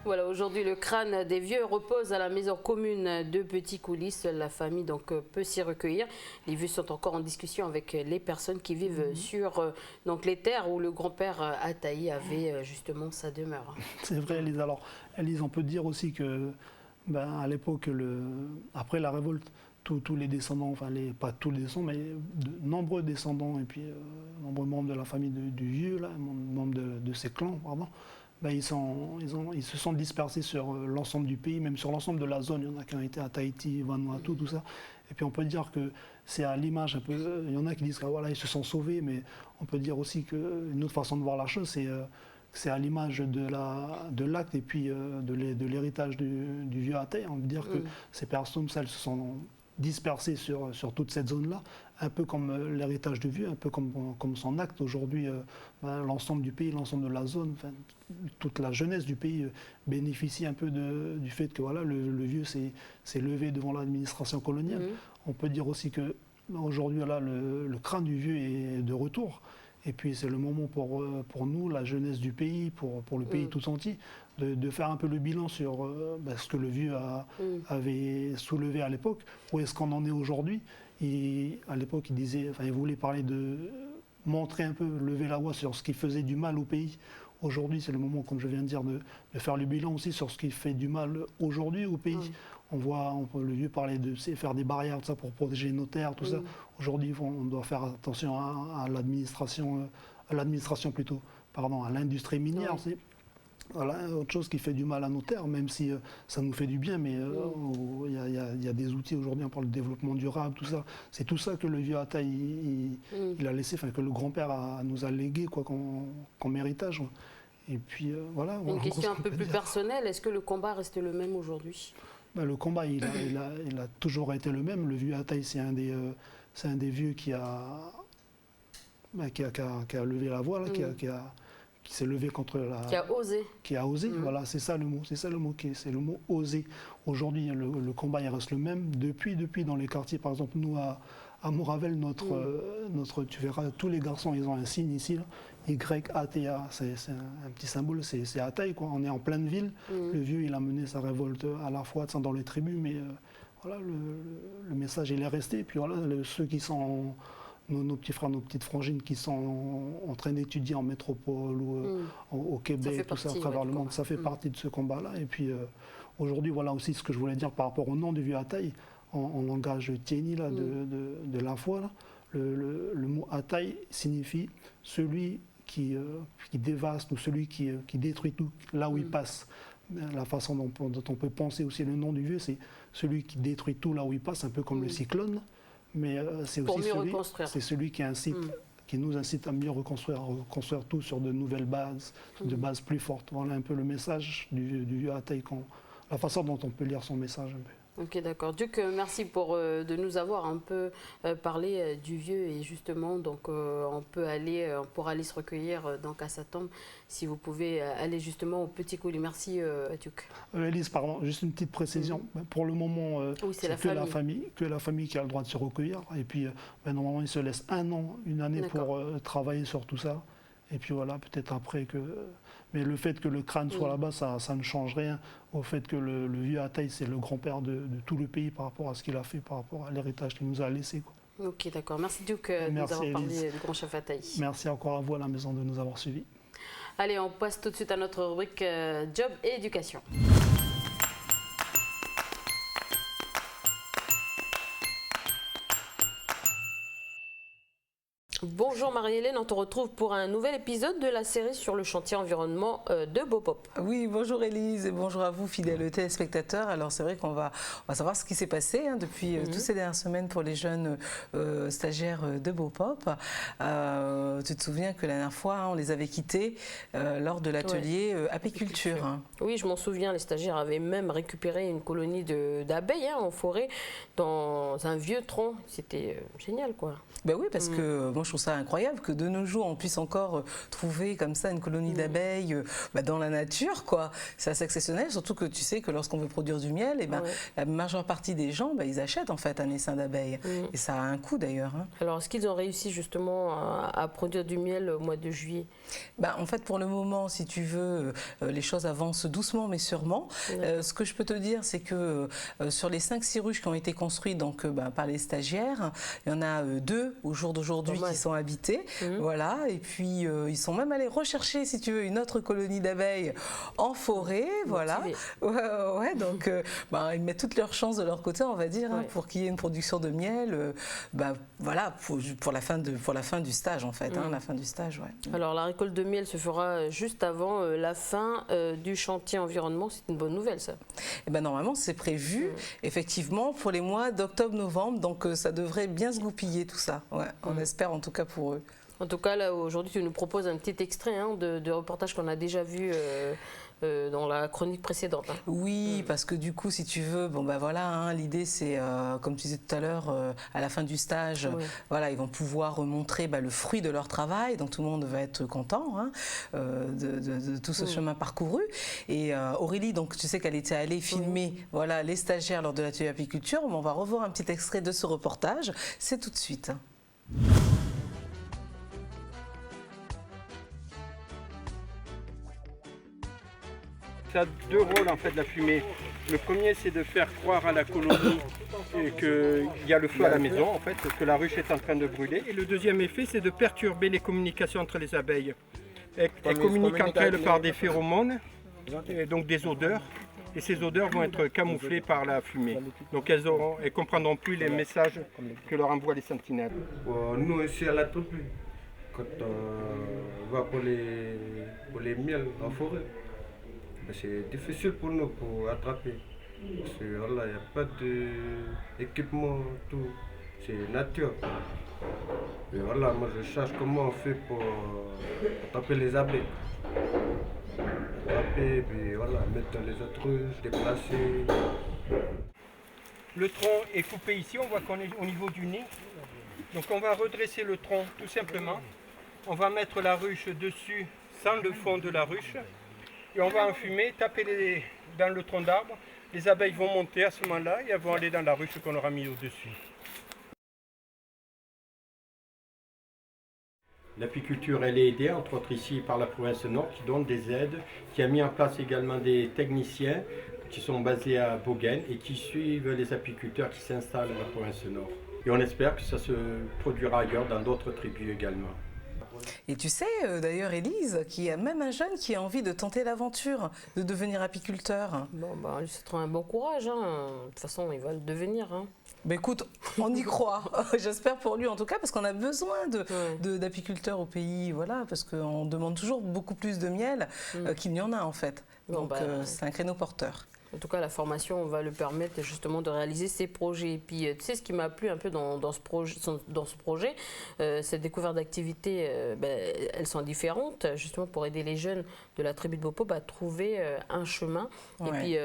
Voilà, aujourd'hui le crâne des vieux repose à la maison commune de Petit Coulis. La famille donc peut s'y recueillir. Les vieux sont encore en discussion avec les personnes qui vivent sur donc les terres où le grand-père Ataï avait justement sa demeure. C'est vrai, Elise. Alors, Elise, on peut dire aussi que à l'époque, après la révolte, tous les descendants, enfin pas tous les descendants, mais de nombreux descendants et puis nombreux membres de la famille du vieux, là, membres de ces clans, pardon, ils se sont dispersés sur l'ensemble du pays, même sur l'ensemble de la zone. Il y en a qui ont été à Tahiti, Vanuatu, tout ça. Et puis on peut dire que c'est à l'image un peu. Il y en a qui disent qu'ils se sont sauvés, mais on peut dire aussi qu'une autre façon de voir la chose, c'est à l'image de l'acte et puis de l'héritage du vieux Ataï. On veut dire que ces personnes, elles se sont dispersées sur toute cette zone-là, un peu comme l'héritage du vieux, un peu comme son acte. Aujourd'hui, l'ensemble du pays, l'ensemble de la zone, toute la jeunesse du pays bénéficie un peu du fait que le vieux s'est levé devant l'administration coloniale. On peut dire aussi que aujourd'hui, le crâne du vieux est de retour. Et puis c'est le moment pour nous, la jeunesse du pays, pour le pays tout entier, de faire un peu le bilan sur ce que le vieux avait soulevé à l'époque. Où est-ce qu'on en est aujourd'hui? À l'époque, il voulait parler de montrer un peu, lever la voix sur ce qui faisait du mal au pays. Aujourd'hui, c'est le moment, comme je viens de dire, de faire le bilan aussi sur ce qui fait du mal aujourd'hui au pays. On peut le vieux parler de faire des barrières, tout ça, pour protéger nos terres, tout ça. Aujourd'hui, on doit faire attention à l'administration plutôt, pardon, à l'industrie minière. C'est autre chose qui fait du mal à nos terres, même si ça nous fait du bien, mais il y a des outils aujourd'hui, on parle de développement durable, tout ça. C'est tout ça que le vieux Ataï il a laissé, que le grand-père nous a légué comme héritage. Et puis voilà. Une question un peu plus personnelle, est-ce que le combat reste le même aujourd'hui? Le combat, il a toujours été le même. Le vieux Ataï, c'est un des vieux qui a levé la voix, qui s'est levé contre la... Qui a osé. Qui a osé, voilà, c'est ça le mot. C'est le mot oser. Aujourd'hui, le combat, il reste le même. Depuis, dans les quartiers, par exemple, nous, à Moravel, tu verras, tous les garçons, ils ont un signe ici, là. YATA, c'est un petit symbole, c'est Ataï, quoi. On est en pleine ville. Le vieux, il a mené sa révolte à la fois dans les tribus, mais voilà, le message, il est resté. Et puis voilà, ceux qui sont... Nos petits frères, nos petites frangines qui sont en train d'étudier en métropole ou au Québec, tout ça, à travers le monde, ça fait partie de ce combat-là. Et puis aujourd'hui, voilà aussi ce que je voulais dire par rapport au nom du vieux Ataï, en langage tieni là, de la foi. Là, le mot Ataï signifie celui qui dévaste ou celui qui détruit tout là où il passe. La façon dont on peut penser aussi le nom du vieux, c'est celui qui détruit tout là où il passe, un peu comme le cyclone. Mais c'est aussi celui qui incite qui nous incite à mieux reconstruire tout sur de nouvelles bases, de bases plus fortes. Voilà un peu le message du vieux Ataï, la façon dont on peut lire son message un peu. Ok, d'accord. Duc, merci de nous avoir un peu parlé du vieux et justement, donc on pourra aller se recueillir donc à sa tombe. Si vous pouvez aller justement au Petit Coulis. Merci, Duc. Élise, pardon, juste une petite précision. Pour le moment, oui, c'est la famille qui a le droit de se recueillir. Et puis, normalement, il se laisse une année pour travailler sur tout ça. Et puis voilà, peut-être après que... Mais le fait que le crâne soit là-bas, ça ne change rien au fait que le vieux Ataï, c'est le grand-père de tout le pays par rapport à ce qu'il a fait, par rapport à l'héritage qu'il nous a laissé. Ok, d'accord. Merci Duc de nous avoir parlé du grand chef Ataï. Merci encore à vous à la maison de nous avoir suivis. Allez, on passe tout de suite à notre rubrique Job et éducation. Bonjour Marie-Hélène, on te retrouve pour un nouvel épisode de la série sur le chantier environnement de Beaupop. Oui, bonjour Élise et bonjour à vous fidèles téléspectateurs. Alors c'est vrai qu'on va savoir ce qui s'est passé depuis toutes ces dernières semaines pour les jeunes stagiaires de Beaupop. Tu te souviens que la dernière fois, on les avait quittés lors de l'atelier apiculture. Oui, je m'en souviens, les stagiaires avaient même récupéré une colonie d'abeilles en forêt dans un vieux tronc. C'était génial quoi. Ben oui, parce que moi je trouve ça incroyable que de nos jours on puisse encore trouver comme ça une colonie d'abeilles dans la nature, quoi. C'est assez exceptionnel, surtout que tu sais que lorsqu'on veut produire du miel, la majeure partie des gens, ils achètent en fait un essaim d'abeilles. Et ça a un coût d'ailleurs. Alors est-ce qu'ils ont réussi justement à produire du miel au mois de juillet? En fait, pour le moment, si tu veux, les choses avancent doucement mais sûrement. Ce que je peux te dire, c'est que sur les 5-6 ruches qui ont été construites donc, par les stagiaires, il y en a 2 au jour d'aujourd'hui qui sont habitées. Voilà. Et puis, ils sont même allés rechercher, si tu veux, une autre colonie d'abeilles en forêt. Voilà. Ouais, donc, ils mettent toutes leurs chances de leur côté, on va dire, pour qu'il y ait une production de miel. Voilà, pour la fin du stage, en fait. La fin du stage, Alors, la récolte de miel se fera juste avant la fin du chantier environnement. C'est une bonne nouvelle, ça. Normalement, c'est prévu, effectivement, pour les mois d'octobre-novembre. Donc, ça devrait bien se goupiller, tout ça. On espère, en tout cas, pour eux. En tout cas, là, aujourd'hui, tu nous proposes un petit extrait de reportage qu'on a déjà vu dans la chronique précédente. Oui, parce que du coup, si tu veux, l'idée c'est, comme tu disais tout à l'heure, à la fin du stage, ils vont pouvoir montrer le fruit de leur travail, donc tout le monde va être content de tout ce chemin parcouru. Et Aurélie, donc tu sais qu'elle était allée filmer les stagiaires lors de l'atelier apiculture. On va revoir un petit extrait de ce reportage, c'est tout de suite. Ça a 2 rôles en fait la fumée. Le premier c'est de faire croire à la colonie qu'il y a le feu à la maison en fait, que la ruche est en train de brûler. Et le deuxième effet c'est de perturber les communications entre les abeilles. Elles communiquent entre elles par des phéromones, et donc des odeurs. Et ces odeurs vont être camouflées par la fumée. Donc elles ne comprendront plus les messages que leur envoient les sentinelles. Nous ici à la tribu, quand on va pour les miels en forêt, c'est difficile pour nous pour attraper. Parce que il n'y a pas d'équipement, tout. C'est nature. Et voilà, moi je cherche comment on fait pour attraper les abeilles. Attraper, puis voilà, mettre dans les autres ruches, déplacer. Le tronc est coupé ici, on voit qu'on est au niveau du nid. Donc on va redresser le tronc tout simplement. On va mettre la ruche dessus sans le fond de la ruche. Et on va enfumer, taper dans le tronc d'arbre. Les abeilles vont monter à ce moment-là et elles vont aller dans la ruche qu'on aura mis au-dessus. L'apiculture, elle est aidée, entre autres ici, par la province Nord, qui donne des aides, qui a mis en place également des techniciens qui sont basés à Beaugen et qui suivent les apiculteurs qui s'installent dans la province Nord. Et on espère que ça se produira ailleurs, dans d'autres tribus également. Et tu sais, d'ailleurs, Élise, qu'il y a même un jeune qui a envie de tenter l'aventure, de devenir apiculteur. C'est un bon courage. De toute façon, il va le devenir. Écoute, on y croit. J'espère pour lui en tout cas, parce qu'on a besoin d'apiculteurs au pays, parce qu'on demande toujours beaucoup plus de miel qu'il n'y en a en fait. Donc c'est un créneau porteur. En tout cas, la formation va lui permettre justement de réaliser ses projets. Et puis, tu sais, ce qui m'a plu un peu dans ce projet, cette découverte d'activités, elles sont différentes, justement pour aider les jeunes de la tribu de Bopop à trouver un chemin, et puis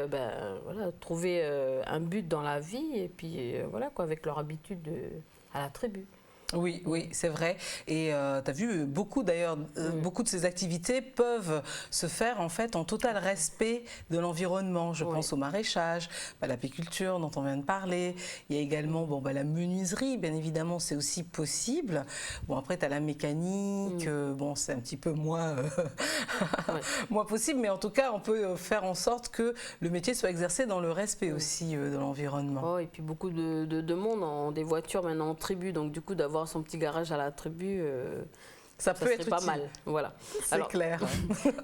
voilà, trouver un but dans la vie, et puis voilà quoi, avec leur habitude à la tribu. Oui, oui, c'est vrai. Et tu as vu, beaucoup d'ailleurs, beaucoup de ces activités peuvent se faire en fait en total respect de l'environnement. Je pense au maraîchage, l'apiculture dont on vient de parler. Il y a également la menuiserie, bien évidemment, c'est aussi possible. Bon, après, tu as la mécanique, bon, c'est un petit peu moins, moins possible, mais en tout cas, on peut faire en sorte que le métier soit exercé dans le respect aussi de l'environnement. Oh, et puis beaucoup de monde ont des voitures maintenant en tribu, donc du coup, d'avoir son petit garage à la tribu, ça peut être pas utile. Mal. Voilà. C'est clair.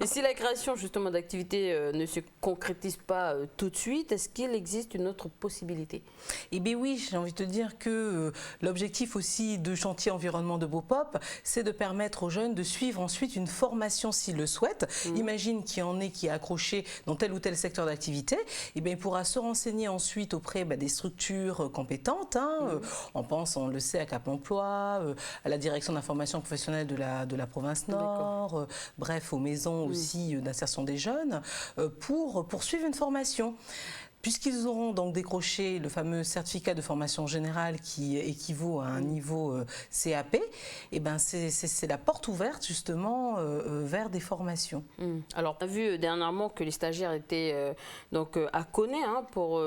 Et si la création justement d'activités ne se concrétise pas tout de suite, est-ce qu'il existe une autre possibilité? Eh bien oui, j'ai envie de te dire que l'objectif aussi de chantier environnement de Bopop, c'est de permettre aux jeunes de suivre ensuite une formation s'ils le souhaitent. Imagine qu'il y en ait qui est accroché dans tel ou tel secteur d'activité, eh bien il pourra se renseigner ensuite auprès des structures compétentes. On pense, on le sait, à Cap Emploi, à la direction d'information professionnelle de la province Nord, bref, aux maisons aussi d'insertion des jeunes, pour poursuivre une formation. Puisqu'ils auront donc décroché le fameux certificat de formation générale qui équivaut à un niveau CAP, eh ben c'est la porte ouverte justement vers des formations. Alors, on a vu dernièrement que les stagiaires étaient donc à Koné pour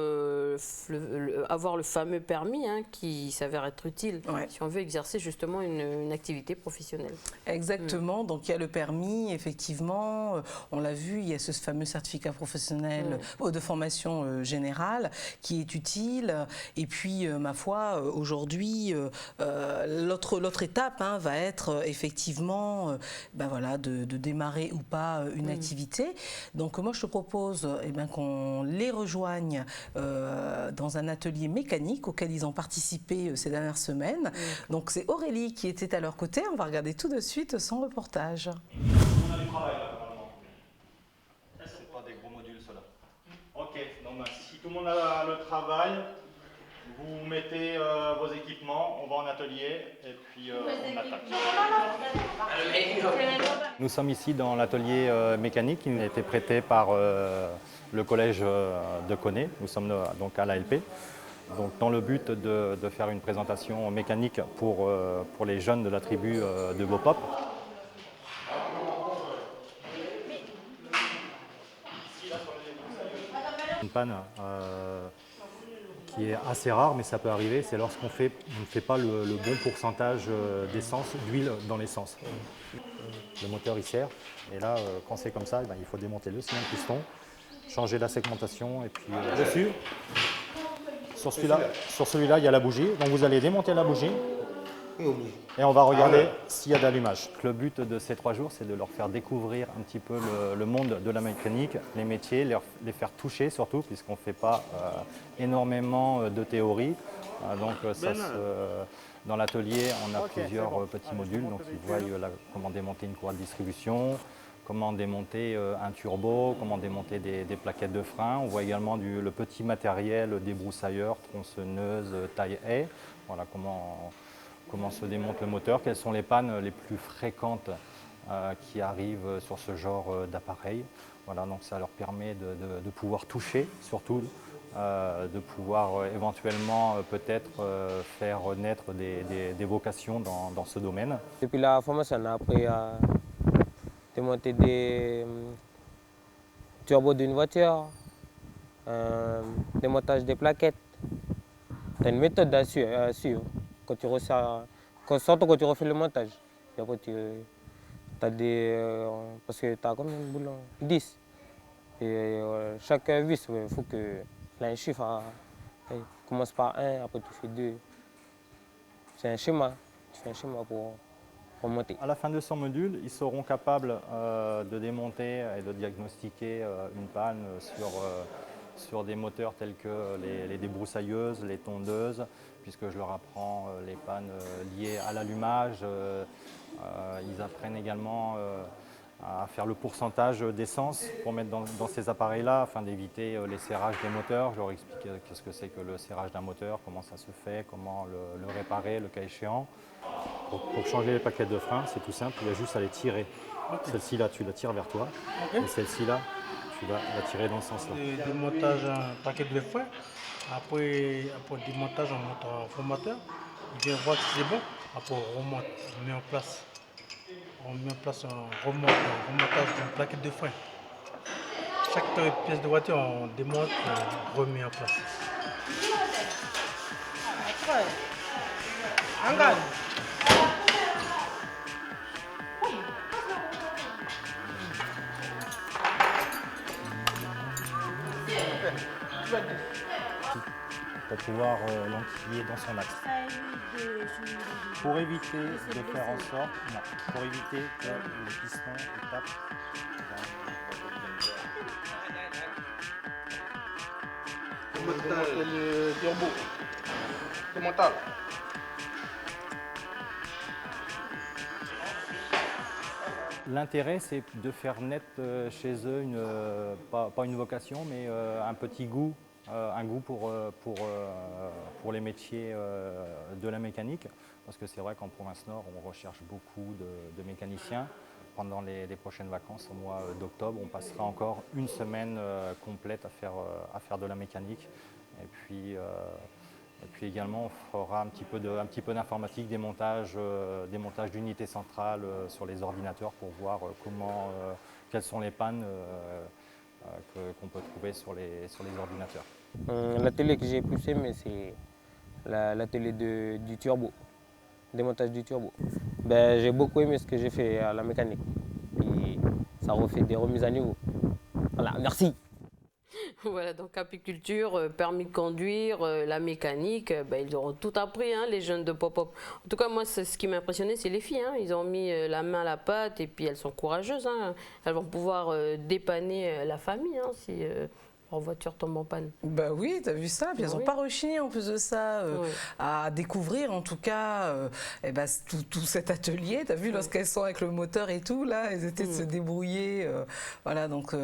avoir le fameux permis qui s'avère être utile si on veut exercer justement une activité professionnelle. Exactement, donc il y a le permis, effectivement, on l'a vu, il y a ce fameux certificat professionnel de formation générale qui est utile. Et puis, ma foi, aujourd'hui, l'autre étape va être effectivement de démarrer ou pas une activité. Donc, moi, je te propose qu'on les rejoigne dans un atelier mécanique auquel ils ont participé ces dernières semaines. Donc, c'est Aurélie qui était à leur côté. On va regarder tout de suite son reportage. On a du travail là, normalement. C'est pas des gros modules, ceux-là. Ok, donc si tout le monde a le travail, vous mettez vos équipements, on va en atelier et puis on attaque. Nous sommes ici dans l'atelier mécanique qui nous a été prêté par le collège de Koné. Nous sommes donc à l'ALP. Donc, dans le but de faire une présentation mécanique pour les jeunes de la tribu de Bopop. Une panne qui est assez rare, mais ça peut arriver, c'est lorsqu'on ne fait pas le bon pourcentage d'essence, d'huile dans l'essence. Le moteur il serre, et là, quand c'est comme ça, il faut démonter le cylindre piston, changer la segmentation, et puis dessus. Sur celui-là, il y a la bougie, donc vous allez démonter la bougie et on va regarder s'il y a d'allumage. Le but de ces 3 jours, c'est de leur faire découvrir un petit peu le monde de la mécanique, les métiers, les faire toucher surtout, puisqu'on ne fait pas énormément de théorie. Donc dans l'atelier, on a plusieurs petits modules, donc ils voient comment démonter une courroie de distribution, comment démonter un turbo, comment démonter des plaquettes de frein. On voit également le petit matériel débroussailleur, tronçonneuse, taille-haie. Voilà comment se démonte le moteur, quelles sont les pannes les plus fréquentes qui arrivent sur ce genre d'appareil. Voilà, donc ça leur permet de pouvoir toucher, surtout de pouvoir éventuellement peut-être faire naître des vocations dans ce domaine. Depuis la formation, on a appris à démonter des turbos d'une voiture, démontage des plaquettes. Tu as une méthode à suivre quand tu resserres, surtout quand tu refais le montage. Et après, parce que tu as combien de boulons? 10. Et chaque vis, il faut qu'il ait un chiffre. Tu commences par 1, après tu fais 2. C'est un schéma. Tu fais un schéma pour monter. À la fin de son module, ils seront capables de démonter et de diagnostiquer une panne sur des moteurs tels que les débroussailleuses, les tondeuses, puisque je leur apprends les pannes liées à l'allumage. Ils apprennent également à faire le pourcentage d'essence pour mettre dans ces appareils-là afin d'éviter les serrages des moteurs. Je leur explique qu'est-ce que c'est que le serrage d'un moteur, comment ça se fait, comment le réparer, le cas échéant. Pour changer les plaquettes de frein, c'est tout simple, il y a juste à les tirer. Okay. Celle-ci là, tu la tires vers toi, okay. Et celle-ci là, tu vas la tirer dans ce sens-là. Démontage en plaquette de frein, après démontage en monte en formateur, il vient voir si c'est bon, après on remonte, on met en place. On met en place un remontage d'une plaquette de frein. Chaque pièce de voiture, on démonte et on remet en place. Pour pouvoir l'enquiller dans son axe. Pour éviter de faire en sorte, pour éviter que le piston tape. Le turbo. Démontable. L'intérêt, c'est de faire naître chez eux, pas une vocation, mais un petit goût. Un goût pour les métiers de la mécanique, parce que c'est vrai qu'en province Nord, on recherche beaucoup de mécaniciens. Pendant les prochaines vacances, au mois d'octobre, on passera encore une semaine complète à faire de la mécanique. Et puis également, on fera un petit peu d'informatique, des montages d'unités centrales sur les ordinateurs pour voir quelles sont les pannes qu'on peut trouver sur les ordinateurs. L'atelier que j'ai plus aimé, c'est l'atelier du turbo, démontage du turbo. J'ai beaucoup aimé ce que j'ai fait à la mécanique. Et ça refait des remises à niveau. Voilà, merci. Voilà, donc apiculture, permis de conduire, la mécanique, ils auront tout appris, hein, les jeunes de Pop-Up. En tout cas, moi, ce qui m'a impressionné, c'est les filles. Hein. Ils ont mis la main à la pâte et puis elles sont courageuses. Hein. Elles vont pouvoir dépanner la famille hein, si leur voiture tombe en panne. Bah oui, t'as vu ça. Puis elles n'ont pas rechigné en plus de ça à découvrir en tout cas tout cet atelier. T'as vu lorsqu'elles sont avec le moteur et tout, là, elles étaient de se débrouiller. Voilà, donc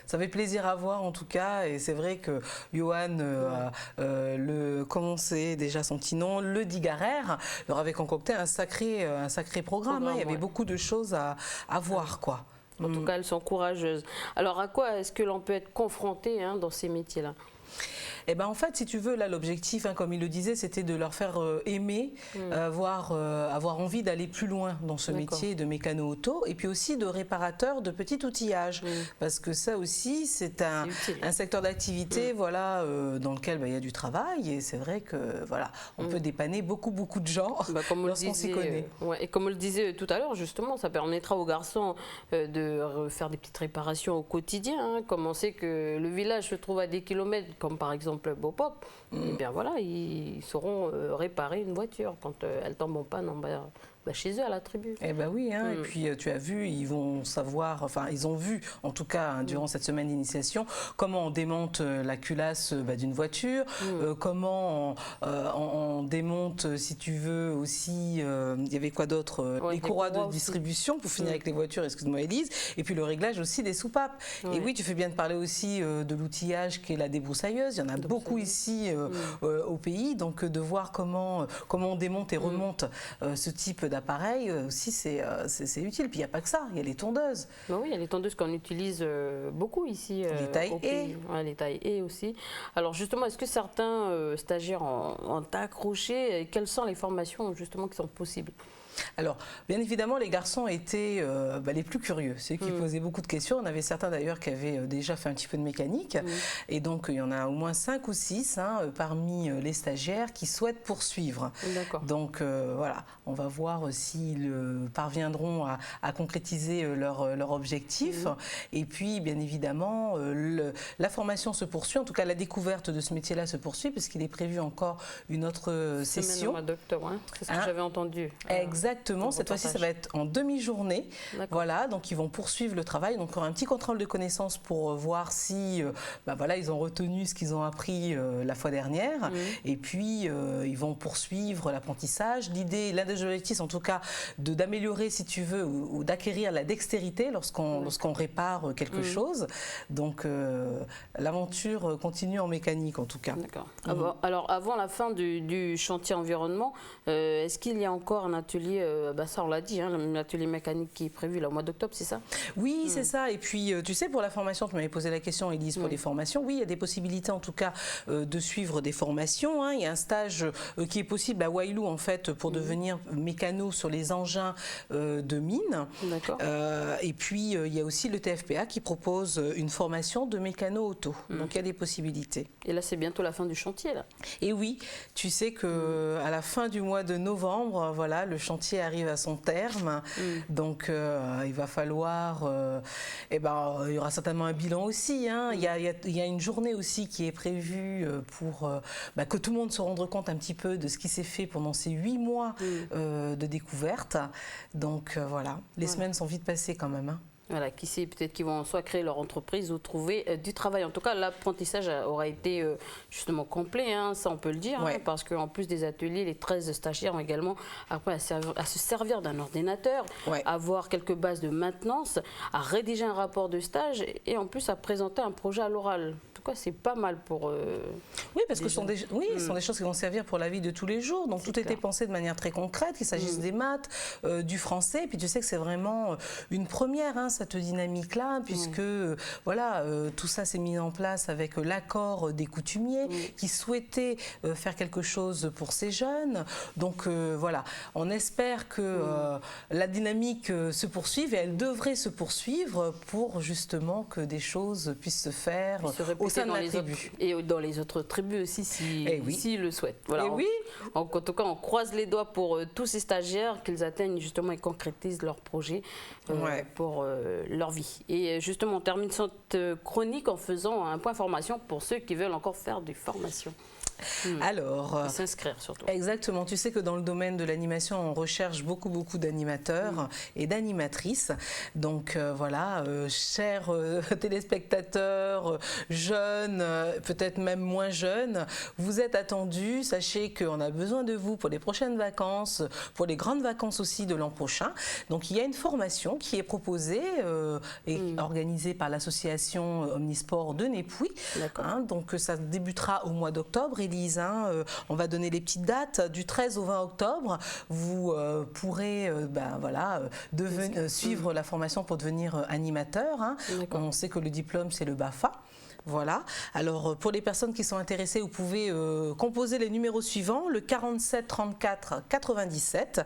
ça fait plaisir à voir en tout cas. Et c'est vrai que Johan, comment c'est déjà son petit nom, le Digarère, leur avait concocté un sacré programme. Hein. Il y avait beaucoup de choses à voir, quoi. En tout cas, elles sont courageuses. Alors, à quoi est-ce que l'on peut être confronté hein, dans ces métiers-là ? Eh ben, en fait, si tu veux, là, l'objectif, hein, comme il le disait, c'était de leur faire aimer, avoir envie d'aller plus loin dans ce métier de mécano-auto, et puis aussi de réparateur de petit outillage. Parce que ça aussi, c'est un secteur d'activité voilà, dans lequel il y a du travail, et c'est vrai que voilà, on peut dépanner beaucoup de gens lorsqu'on s'y connaît. Et comme on le disait tout à l'heure, justement, ça permettra aux garçons de faire des petites réparations au quotidien. Hein, comme on sait que le village se trouve à des kilomètres, comme par exemple Beaupop, et bien voilà, ils sauront réparer une voiture quand elle tombe en panne chez eux à la tribu. Eh ben oui, hein, et puis tu as vu, ils vont savoir, enfin ils ont vu en tout cas hein, durant cette semaine d'initiation comment on démonte la culasse d'une voiture, comment on démonte, si tu veux aussi, il y avait quoi d'autre, les courroies de distribution pour finir avec les voitures, excuse-moi Élise, et puis le réglage aussi des soupapes. Et oui, tu fais bien de parler aussi de l'outillage qui est la débroussailleuse, il y en a beaucoup ici au pays, donc de voir comment on démonte et remonte ce type d'appareil aussi, c'est utile. Puis il n'y a pas que ça, il y a les tondeuses. Ben oui, il y a les tondeuses qu'on utilise beaucoup ici. Les tailles et les tailles et aussi. Alors justement, est-ce que certains stagiaires ont accroché et quelles sont les formations justement qui sont possibles ? Alors, bien évidemment, les garçons étaient les plus curieux, ceux qui posaient beaucoup de questions. On avait certains d'ailleurs qui avaient déjà fait un petit peu de mécanique. Et donc, il y en a au moins 5 ou 6 parmi les stagiaires qui souhaitent poursuivre. Donc, voilà, on va voir s'ils parviendront à concrétiser leur objectif. Et puis, bien évidemment, la formation se poursuit. En tout cas, la découverte de ce métier-là se poursuit puisqu'il est prévu encore une autre session. Semaine au mois d'octobre, hein. C'est ce que j'avais entendu. Exactement. Exactement, cette fois-ci ça va être en demi-journée. Voilà, donc ils vont poursuivre le travail. Donc il y aura un petit contrôle de connaissances pour voir si voilà, ils ont retenu ce qu'ils ont appris la fois dernière. Et puis ils vont poursuivre l'apprentissage. L'idée, l'un des objectifs en tout cas, d'améliorer, si tu veux, ou d'acquérir la dextérité lorsqu'on répare quelque chose. Donc l'aventure continue en mécanique en tout cas. D'accord. Alors avant la fin du chantier environnement, est-ce qu'il y a encore un atelier, ça on l'a dit, hein, l'atelier mécanique qui est prévu là, au mois d'octobre, c'est ça? Oui, c'est ça. Et puis tu sais, pour la formation, tu m'avais posé la question, Élise, pour les formations, oui, il y a des possibilités en tout cas de suivre des formations. Hein. Il y a un stage qui est possible à Wailou en fait pour devenir mécano sur les engins de mine. Et puis il y a aussi le TFPA qui propose une formation de mécano auto. Donc il y a des possibilités. Et là c'est bientôt la fin du chantier là. Et oui, tu sais que à la fin du mois de novembre, voilà, le chantier arrive à son terme. Donc il va falloir, il y aura certainement un bilan aussi. Hein. Il y a une journée aussi qui est prévue pour que tout le monde se rende compte un petit peu de ce qui s'est fait pendant ces 8 mois de découverte. Donc voilà, les semaines sont vite passées quand même. Hein. Voilà, qui sait, peut-être qu'ils vont soit créer leur entreprise ou trouver du travail. En tout cas, l'apprentissage aura été justement complet, hein, ça on peut le dire, hein, parce qu'en plus des ateliers, les 13 stagiaires ont également appris à se servir d'un ordinateur, à avoir quelques bases de maintenance, à rédiger un rapport de stage et en plus à présenter un projet à l'oral. C'est pas mal pour oui, parce que ce sont des choses qui vont servir pour la vie de tous les jours. Donc tout était pensé de manière très concrète, qu'il s'agisse des maths, du français. Et puis tu sais que c'est vraiment une première, hein, cette dynamique-là, puisque voilà, tout ça s'est mis en place avec l'accord des coutumiers qui souhaitaient faire quelque chose pour ces jeunes. Donc voilà, on espère que la dynamique se poursuive et elle devrait se poursuivre pour justement que des choses puissent se faire au sein de la tribu. Et dans les autres tribus aussi, s'ils le souhaitent. Voilà, en tout cas, on croise les doigts pour tous ces stagiaires, qu'ils atteignent justement et concrétisent leur projet pour leur vie. Et justement, on termine cette chronique en faisant un point formation pour ceux qui veulent encore faire des formations. Alors, s'inscrire surtout. Exactement. Tu sais que dans le domaine de l'animation, on recherche beaucoup d'animateurs et d'animatrices. Donc voilà, chers téléspectateurs, jeunes, peut-être même moins jeunes, vous êtes attendus. Sachez qu'on a besoin de vous pour les prochaines vacances, pour les grandes vacances aussi de l'an prochain. Donc il y a une formation qui est proposée et organisée par l'association Omnisport de Népouy. Hein, donc ça débutera au mois d'octobre. Élise, hein, on va donner les petites dates du 13 au 20 octobre. Vous pourrez suivre la formation pour devenir animateur. Hein. On sait que le diplôme, c'est le BAFA. Voilà. Alors, pour les personnes qui sont intéressées, vous pouvez composer les numéros suivants, le 47 34 97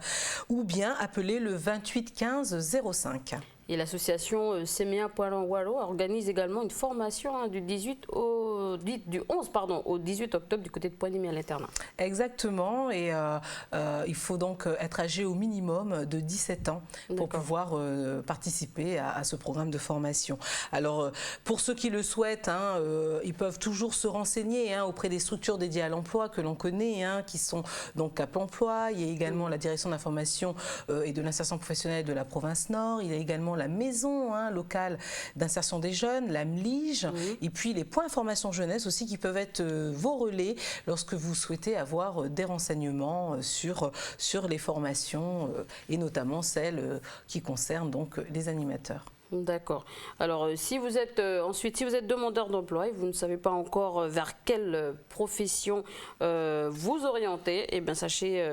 ou bien appeler le 28 15 05. Et l'association Séméa Poilon Wallo organise également une formation du 11 au 18 octobre du côté de Poigny à l'internat. Exactement. Et il faut donc être âgé au minimum de 17 ans pour pouvoir participer à ce programme de formation. Alors, pour ceux qui le souhaitent, hein, ils peuvent toujours se renseigner auprès des structures dédiées à l'emploi que l'on connaît, hein, qui sont donc Cap Emploi. Il y a également la direction de la formation et de l'insertion professionnelle de la province Nord. Il y a également la maison locale d'insertion des jeunes, la MLIGE, et puis les points formation jeunesse aussi qui peuvent être vos relais lorsque vous souhaitez avoir des renseignements sur les formations et notamment celles qui concernent donc les animateurs. D'accord. Alors, si vous êtes demandeur d'emploi et vous ne savez pas encore vers quelle profession vous orienter, eh bien, sachez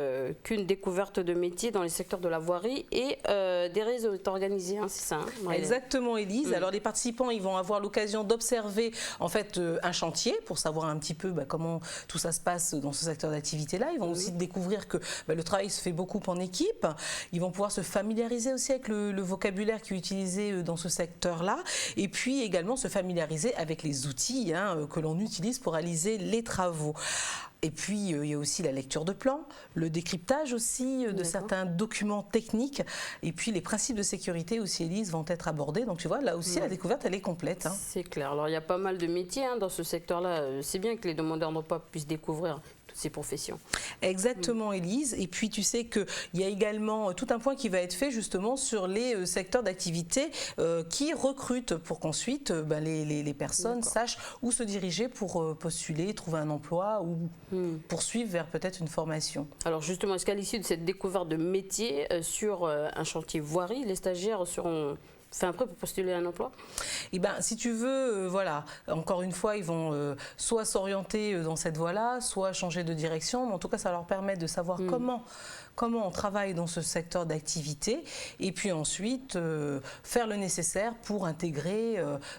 qu'une découverte de métier dans les secteurs de la voirie et des réseaux est organisée, hein, c'est ça, hein, Exactement, Élise. Alors, les participants, ils vont avoir l'occasion d'observer en fait un chantier pour savoir un petit peu comment tout ça se passe dans ce secteur d'activité-là. Ils vont aussi découvrir que le travail se fait beaucoup en équipe. Ils vont pouvoir se familiariser aussi avec le vocabulaire qui est utilisé dans ce secteur-là, et puis également se familiariser avec les outils que l'on utilise pour réaliser les travaux. Et puis, il y a aussi la lecture de plans, le décryptage aussi de certains documents techniques, et puis les principes de sécurité aussi, Élise, vont être abordés. Donc, tu vois, là aussi, la découverte, elle est complète. Hein. C'est clair. Alors, il y a pas mal de métiers dans ce secteur-là. C'est bien que les demandeurs d'emploi puissent découvrir toutes ces professions. Exactement, Élise. Et puis tu sais qu'il y a également tout un point qui va être fait justement sur les secteurs d'activité qui recrutent pour qu'ensuite les personnes sachent où se diriger pour postuler, trouver un emploi ou poursuivre vers peut-être une formation. Alors justement, est-ce qu'à l'issue de cette découverte de métier sur un chantier voirie, les stagiaires seront fait prêt pour postuler à un emploi? Eh ben, si tu veux, voilà, encore une fois, ils vont soit s'orienter dans cette voie-là, soit changer de direction, mais en tout cas, ça leur permet de savoir comment on travaille dans ce secteur d'activité, et puis ensuite faire le nécessaire pour intégrer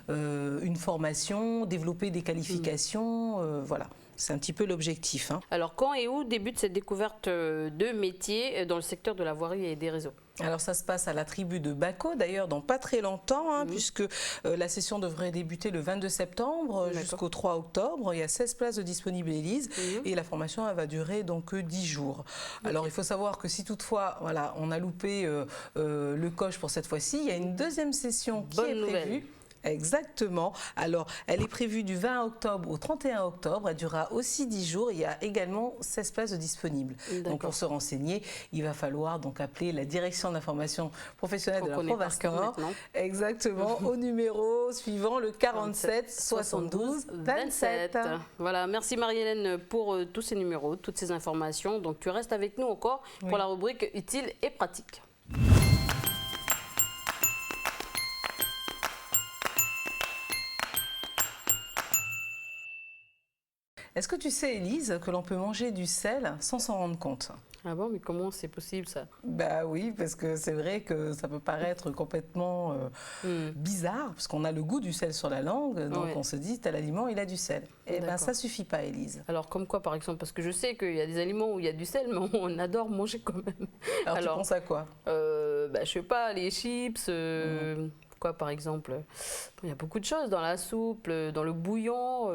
une formation, développer des qualifications, voilà. C'est un petit peu l'objectif. Alors, quand et où débute cette découverte de métiers dans le secteur de la voirie et des réseaux? Alors ça se passe à la tribu de Bako, d'ailleurs dans pas très longtemps, puisque la session devrait débuter le 22 septembre jusqu'au 3 octobre. Il y a 16 places de disponibles, Élise, et la formation elle va durer donc 10 jours. Alors il faut savoir que si toutefois voilà, on a loupé le coche pour cette fois-ci, il y a une deuxième session qui est prévue. Exactement. Alors, elle est prévue du 20 octobre au 31 octobre. Elle durera aussi 10 jours. Il y a également 16 places de disponibles. Donc, pour se renseigner, il va falloir donc appeler la direction d'information professionnelle de la province Nord. Exactement. Au numéro suivant, le 47 72 27. Voilà. Merci Marie-Hélène pour tous ces numéros, toutes ces informations. Donc, tu restes avec nous encore pour la rubrique utile et pratique. Est-ce que tu sais, Élise, que l'on peut manger du sel sans s'en rendre compte? Ah bon, mais comment c'est possible ça? Bah oui, parce que c'est vrai que ça peut paraître complètement bizarre, parce qu'on a le goût du sel sur la langue, donc on se dit, tel aliment, il a du sel. Et bien ça suffit pas, Élise. Alors comme quoi par exemple? Parce que je sais qu'il y a des aliments où il y a du sel, mais on adore manger quand même. Alors tu penses à quoi? Je sais pas, les chips... Quoi, par exemple? Il y a beaucoup de choses dans la soupe, dans le bouillon,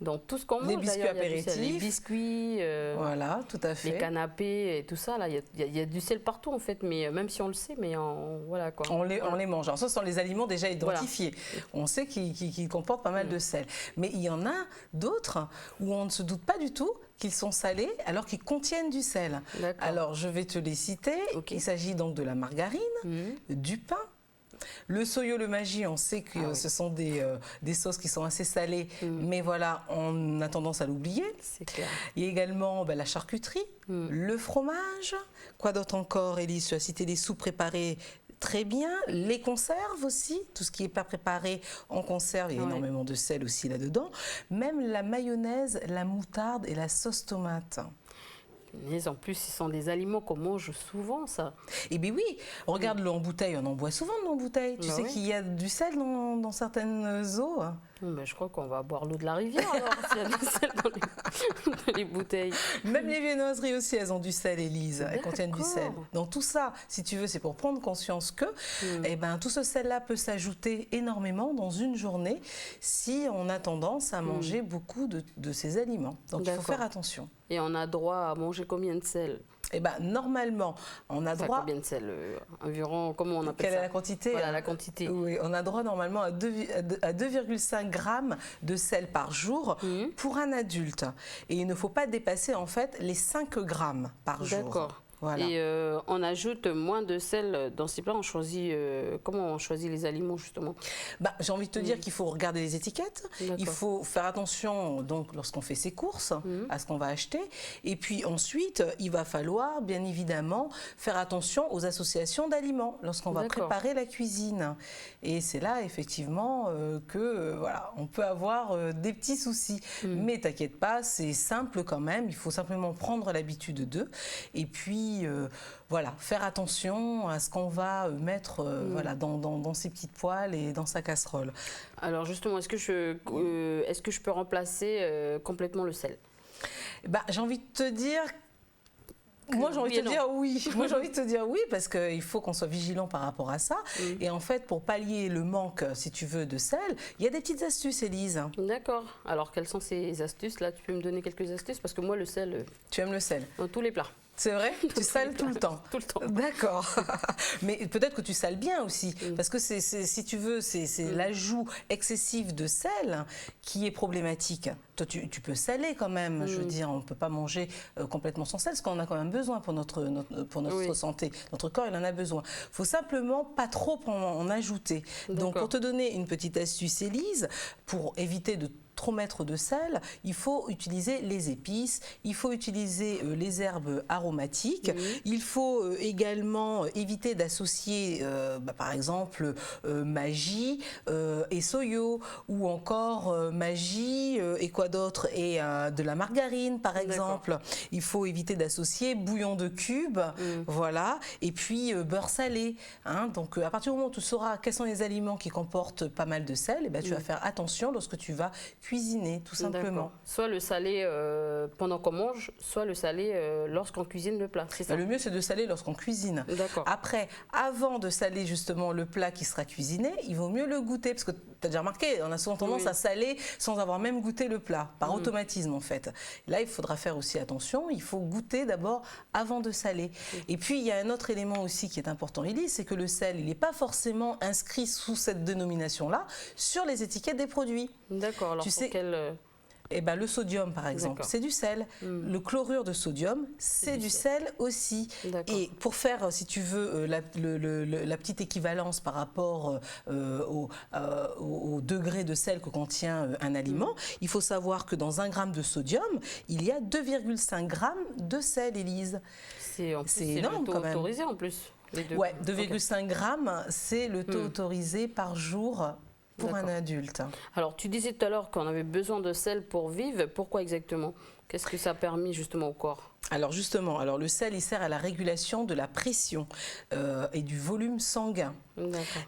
dans tout ce qu'on mange. Les biscuits apéritifs. Les biscuits, voilà, tout à fait. Les canapés et tout ça. Là, il y a du sel partout en fait, mais même si on le sait, mais voilà quoi. On les mange. Alors ça, ce sont les aliments déjà identifiés. Voilà. On sait qu'ils comportent pas mal de sel. Mais il y en a d'autres où on ne se doute pas du tout qu'ils sont salés alors qu'ils contiennent du sel. Alors je vais te les citer. Il s'agit donc de la margarine, du pain. Le soyo, le magi, on sait que ce sont des sauces qui sont assez salées, mais voilà, on a tendance à l'oublier. Il y a également la charcuterie, le fromage. Quoi d'autre encore, Élise? Tu as cité les soupes préparées. Très bien. Les conserves aussi, tout ce qui n'est pas préparé en conserve, il y a énormément de sel aussi là-dedans. Même la mayonnaise, la moutarde et la sauce tomate. Mais en plus, ce sont des aliments qu'on mange souvent, ça. Eh bien oui, regarde l'eau en bouteille, on en boit souvent de l'eau en bouteille. Tu sais qu'il y a du sel dans certaines eaux. Mais je crois qu'on va boire l'eau de la rivière alors, s'il y a du sel dans les bouteilles. Même les viennoiseries aussi, elles ont du sel, Élise. Elles contiennent du sel. Donc tout ça, si tu veux, c'est pour prendre conscience que tout ce sel-là peut s'ajouter énormément dans une journée si on a tendance à manger beaucoup de ces aliments. Donc il faut faire attention. Et on a droit à manger combien de sel? Eh bien, normalement, on a droit... Combien de sel environ, comment on appelle ça? Quelle est la quantité? Voilà, la quantité. Oui, on a droit normalement à 2,5 grammes de sel par jour pour un adulte. Et il ne faut pas dépasser en fait les 5 grammes par jour. D'accord. Voilà. Et on ajoute moins de sel dans ces plats. On choisit, comment on choisit les aliments justement? J'ai envie de te dire qu'il faut regarder les étiquettes. Il faut faire attention donc lorsqu'on fait ses courses à ce qu'on va acheter. Et puis ensuite, il va falloir bien évidemment faire attention aux associations d'aliments lorsqu'on va préparer la cuisine. Et c'est là effectivement que voilà, on peut avoir des petits soucis. Mais t'inquiète pas, c'est simple quand même. Il faut simplement prendre l'habitude d'eux. Et puis voilà, faire attention à ce qu'on va mettre voilà, dans ses petites poêles et dans sa casserole. Alors justement, est-ce que je peux remplacer complètement le sel? J'ai envie de te dire... Moi, j'ai envie de te dire oui. Moi, j'ai envie de te dire oui parce qu'il faut qu'on soit vigilant par rapport à ça. Et en fait, pour pallier le manque, si tu veux, de sel, il y a des petites astuces, Élise. D'accord. Alors, quelles sont ces astuces? Là, tu peux me donner quelques astuces parce que moi, le sel... Tu aimes le sel? Dans tous les plats. C'est vrai? Tu sales tout le temps? Tout le temps. D'accord. Mais peut-être que tu sales bien aussi. Parce que si tu veux, c'est l'ajout excessif de sel qui est problématique. toi, tu peux saler quand même. Je veux dire, on ne peut pas manger complètement sans sel, parce qu'on en a quand même besoin pour notre santé. Notre corps, il en a besoin. Il faut simplement pas trop en ajouter. Donc, pour te donner une petite astuce, Élise, pour éviter de trop mettre de sel, il faut utiliser les épices, il faut utiliser les herbes aromatiques, il faut également éviter d'associer par exemple Maggi et soyo, ou encore Maggi et quoi d'autre, et de la margarine par exemple. Il faut éviter d'associer bouillon de cube, voilà, et puis beurre salé. Hein. Donc à partir du moment où tu sauras quels sont les aliments qui comportent pas mal de sel, et ben, tu vas faire attention lorsque tu vas cuisiner, tout simplement. Soit le salé pendant qu'on mange, soit le salé lorsqu'on cuisine le plat, c'est ça? Le mieux, c'est de saler lorsqu'on cuisine. Après, avant de saler justement le plat qui sera cuisiné, il vaut mieux le goûter, parce que tu as déjà remarqué, on a souvent tendance à saler sans avoir même goûté le plat, par automatisme en fait. Là, il faudra faire aussi attention, il faut goûter d'abord avant de saler. Et puis, il y a un autre élément aussi qui est important, Élise, c'est que le sel, il n'est pas forcément inscrit sous cette dénomination-là sur les étiquettes des produits. D'accord, alors tu sais, eh ben, le sodium, par exemple, c'est du sel. Le chlorure de sodium, c'est du sel aussi. Et pour faire, si tu veux, la petite équivalence par rapport au degré de sel que contient un aliment, il faut savoir que dans 1 gramme de sodium, il y a 2,5 grammes de sel, Élise. C'est énorme quand même. Autorisé en plus. Ouais, 2,5 grammes, c'est le taux autorisé par jour pour un adulte. Alors, tu disais tout à l'heure qu'on avait besoin de sel pour vivre. Pourquoi exactement? Qu'est-ce que ça a permis justement au corps? Alors justement, le sel, il sert à la régulation de la pression et du volume sanguin.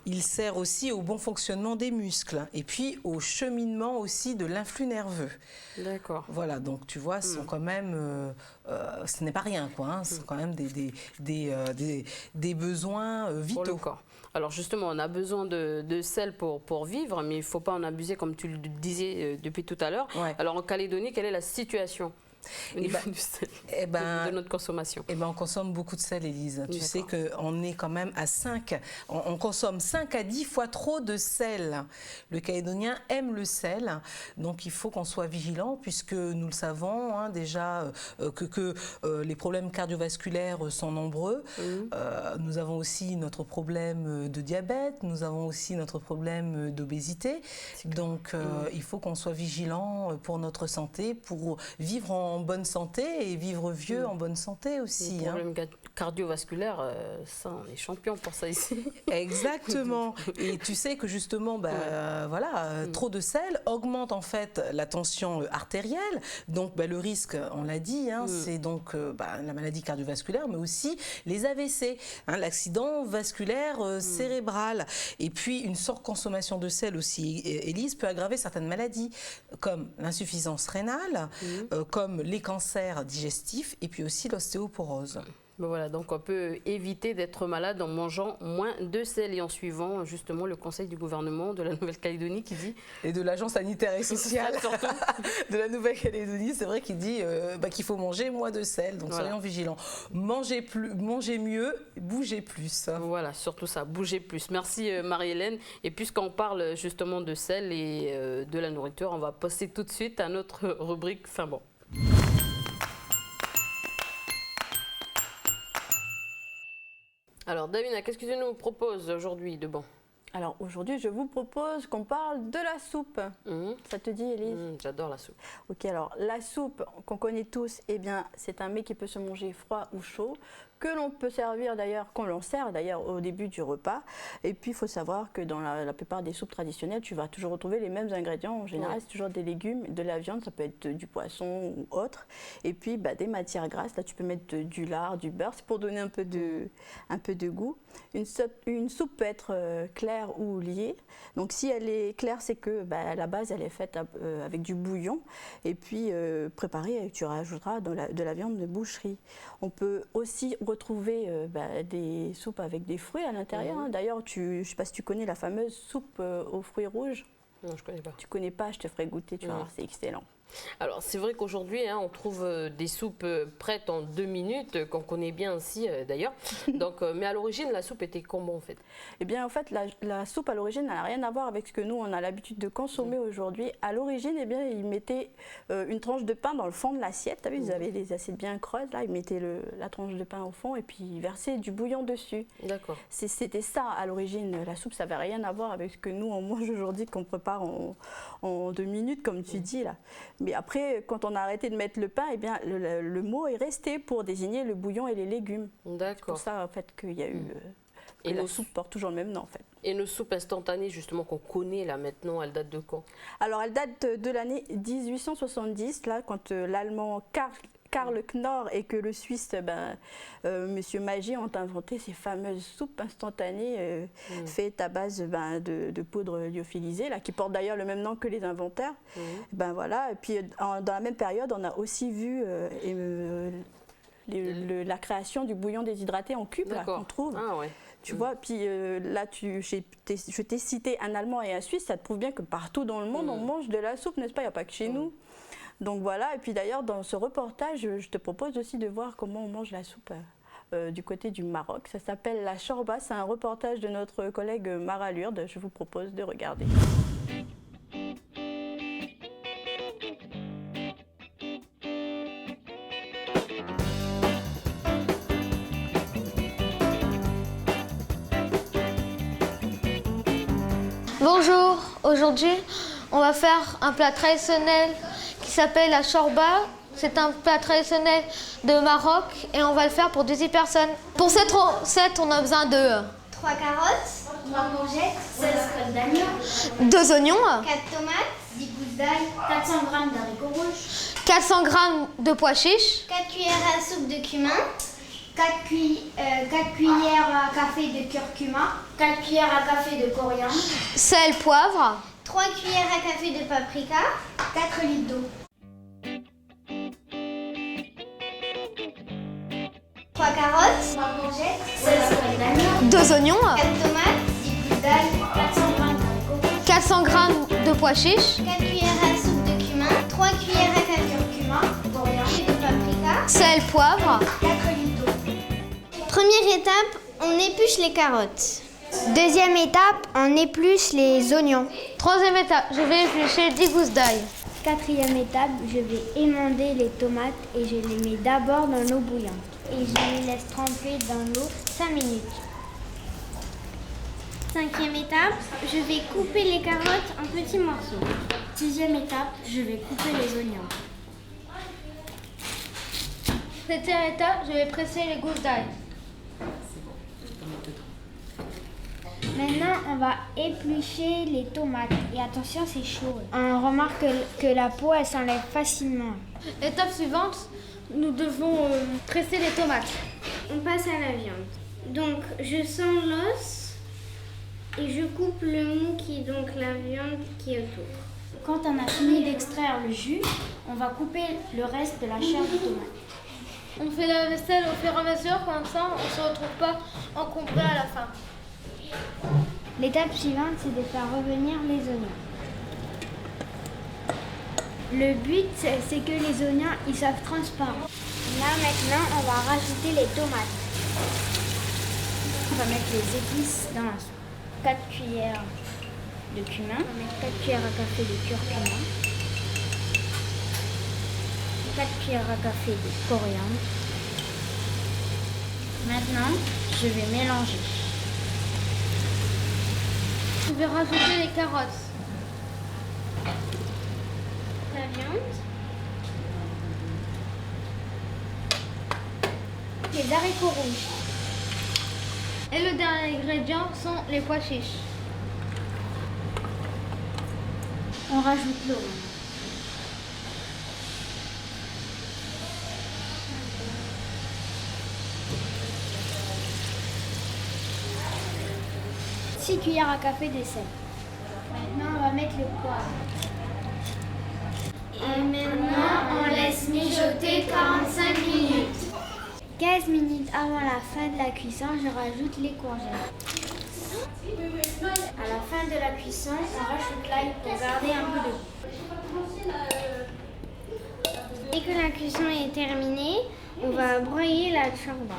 Il sert aussi au bon fonctionnement des muscles et puis au cheminement aussi de l'influx nerveux. D'accord. Voilà, donc tu vois, ce sont quand même, ce n'est pas rien, quoi. Hein, ce sont quand même des besoins vitaux. Pour le corps. Alors justement, on a besoin de sel pour vivre, mais il ne faut pas en abuser comme tu le disais depuis tout à l'heure. Alors en Calédonie, quelle est la situation de notre consommation? On consomme beaucoup de sel, Élise. Tu sais qu'on est quand même à 5. On consomme 5 à 10 fois trop de sel. Le Calédonien aime le sel, donc il faut qu'on soit vigilant, puisque nous le savons déjà que les problèmes cardiovasculaires sont nombreux. Nous avons aussi notre problème de diabète, nous avons aussi notre problème d'obésité. Donc il faut qu'on soit vigilant pour notre santé, pour vivre en bonne santé et vivre vieux en bonne santé aussi. Les problèmes cardiovasculaires, ça, on est champion pour ça ici. Exactement. Et tu sais que justement, trop de sel augmente en fait la tension artérielle. Donc le risque, on l'a dit, c'est donc la maladie cardiovasculaire, mais aussi les AVC, l'accident vasculaire cérébral. Et puis une surconsommation de sel aussi, Élise, peut aggraver certaines maladies comme l'insuffisance rénale, comme les cancers digestifs et puis aussi l'ostéoporose. Voilà, donc on peut éviter d'être malade en mangeant moins de sel et en suivant justement le conseil du gouvernement de la Nouvelle-Calédonie qui dit... Et de l'Agence sanitaire et sociale de la Nouvelle-Calédonie, c'est vrai qu'il dit qu'il faut manger moins de sel, donc soyons vigilants. Mangez mieux, bougez plus. Voilà, surtout ça, bougez plus. Merci Marie-Hélène. Et puisqu'on parle justement de sel et de la nourriture, on va passer tout de suite à notre rubrique Fin Bon. Alors Davina, qu'est-ce que tu nous proposes aujourd'hui de bon? Alors aujourd'hui, je vous propose qu'on parle de la soupe. Ça te dit, Élise? J'adore la soupe. Ok, alors la soupe qu'on connaît tous, c'est un mets qui peut se manger froid ou chaud, que l'on peut servir d'ailleurs, qu'on l'on sert d'ailleurs au début du repas. Et puis il faut savoir que dans la plupart des soupes traditionnelles, tu vas toujours retrouver les mêmes ingrédients. En général, c'est toujours des légumes, de la viande, ça peut être du poisson ou autre. Et puis des matières grasses, là tu peux mettre du lard, du beurre, c'est pour donner un peu de goût. Une soupe peut être claire ou liée. Donc si elle est claire, c'est que à la base elle est faite avec du bouillon. Et puis préparée, tu rajouteras de la viande de boucherie. On peut aussi retrouver des soupes avec des fruits à l'intérieur. D'ailleurs, je ne sais pas si tu connais la fameuse soupe aux fruits rouges. Non, je ne connais pas. Tu ne connais pas, je te ferai goûter, tu vas voir, c'est excellent. Alors c'est vrai qu'aujourd'hui on trouve des soupes prêtes en 2 minutes, qu'on connaît bien aussi d'ailleurs. Donc, mais à l'origine la soupe était comment en fait? Eh bien en fait la soupe à l'origine n'a rien à voir avec ce que nous on a l'habitude de consommer aujourd'hui. À l'origine eh bien ils mettaient une tranche de pain dans le fond de l'assiette. T'as vu, ils avaient les assiettes bien creuses là, ils mettaient la tranche de pain au fond et puis ils versaient du bouillon dessus. D'accord. C'était ça à l'origine. La soupe ça n'avait rien à voir avec ce que nous on mange aujourd'hui, qu'on prépare en 2 minutes comme tu dis là. Mais après, quand on a arrêté de mettre le pain, eh bien, le mot est resté pour désigner le bouillon et les légumes. D'accord. C'est pour ça en fait, qu'il y a eu... et la soupe porte toujours le même nom en fait. Et nos soupes instantanées justement qu'on connaît là maintenant, elles datent de quand? Alors elles datent de l'année 1870, là, quand l'Allemand Karl Knorr et que le Suisse, Monsieur Maggi ont inventé ces fameuses soupes instantanées faites à base de poudre lyophilisée, là, qui portent d'ailleurs le même nom que les inventaires. Voilà. Et puis dans la même période, on a aussi vu la création du bouillon déshydraté en cube qu'on trouve. Ah, ouais. Tu vois, puis là, je t'ai cité un Allemand et un Suisse, ça te prouve bien que partout dans le monde, on mange de la soupe, n'est-ce pas? Il n'y a pas que chez nous. Donc voilà, et puis d'ailleurs, dans ce reportage, je te propose aussi de voir comment on mange la soupe du côté du Maroc. Ça s'appelle la chorba, c'est un reportage de notre collègue Mara Lourde. Je vous propose de regarder. Bonjour, aujourd'hui on va faire un plat traditionnel qui s'appelle la chorba. C'est un plat traditionnel de Maroc et on va le faire pour 18 personnes. Pour cette recette, on a besoin de 3 carottes, 3 courgettes, 16 clottes d'oignons, 2 oignons, 4 tomates, 10 gousses d'ail, 400 g d'haricots rouges, 400 g de pois chiches, 4 cuillères à soupe de cumin, 4 cuillères à café de curcuma, 4 cuillères à café de coriandre, sel, poivre, 3 cuillères à café de paprika, 4 litres d'eau. 3 carottes, 3 courgettes, 16 clottes d'oignons, 2 oignons, 4 tomates, 10 gousses d'ail, 400 g d'haricots rouges, 400 g de pois chiches, 4 cuillères à soupe de cumin, 3 cuillères à café de curcuma, coriandre et de paprika, sel, poivre. 4 litres d'eau. Première étape, on épluche les carottes. Deuxième étape, on épluche les oignons. Troisième étape, je vais éplucher 10 gousses d'ail. Quatrième étape, je vais émonder les tomates et je les mets d'abord dans l'eau bouillante. Et je les laisse tremper dans l'eau 5 minutes. Cinquième étape, je vais couper les carottes en petits morceaux. Sixième étape, je vais couper les oignons. Septième étape, je vais presser les gousses d'ail. Maintenant, on va éplucher les tomates. Et attention, c'est chaud. On remarque que la peau, elle s'enlève facilement. Étape suivante, nous devons presser les tomates. On passe à la viande. Donc, je sens l'os et je coupe le mou qui est donc la viande qui est autour. Quand on a fini d'extraire le jus, on va couper le reste de la chair de tomate. On fait la vaisselle au fur et à mesure, comme ça on ne se retrouve pas encombré à la fin. L'étape suivante, c'est de faire revenir les oignons. Le but, c'est que les oignons ils soient transparents. Là, maintenant, on va rajouter les tomates. On va mettre les épices dans la soupe. 4 cuillères de cumin. On va mettre 4 cuillères à café de curcuma. 4 cuillères à café de coriandre. Maintenant, je vais mélanger. Je vais rajouter les carottes. La viande. Les haricots rouges. Et le dernier ingrédient sont les pois chiches. On rajoute l'eau. 6 cuillères à café de sel. Maintenant, on va mettre le poivre. Et maintenant, on laisse mijoter 45 minutes. 15 minutes avant la fin de la cuisson, je rajoute les courgettes. À la fin de la cuisson, on rajoute l'ail pour garder un peu de goût. Dès que la cuisson est terminée, on va broyer la chorba.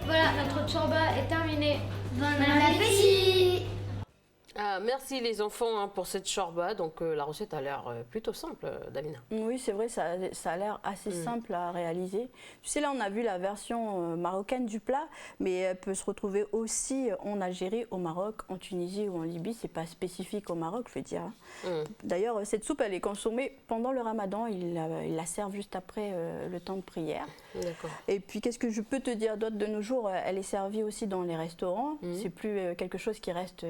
Voilà, notre chorba est terminée. Bon appétit! Ah, merci les enfants pour cette chorba. Donc la recette a l'air plutôt simple, Davina. Oui, c'est vrai, ça a l'air assez simple à réaliser. Tu sais, là, on a vu la version marocaine du plat, mais elle peut se retrouver aussi en Algérie, au Maroc, en Tunisie ou en Libye. C'est pas spécifique au Maroc, je veux dire. D'ailleurs, cette soupe, elle est consommée pendant le ramadan. Ils la servent juste après le temps de prière. D'accord. Et puis, qu'est-ce que je peux te dire d'autre de nos jours? Elle est servie aussi dans les restaurants. C'est plus quelque chose qui reste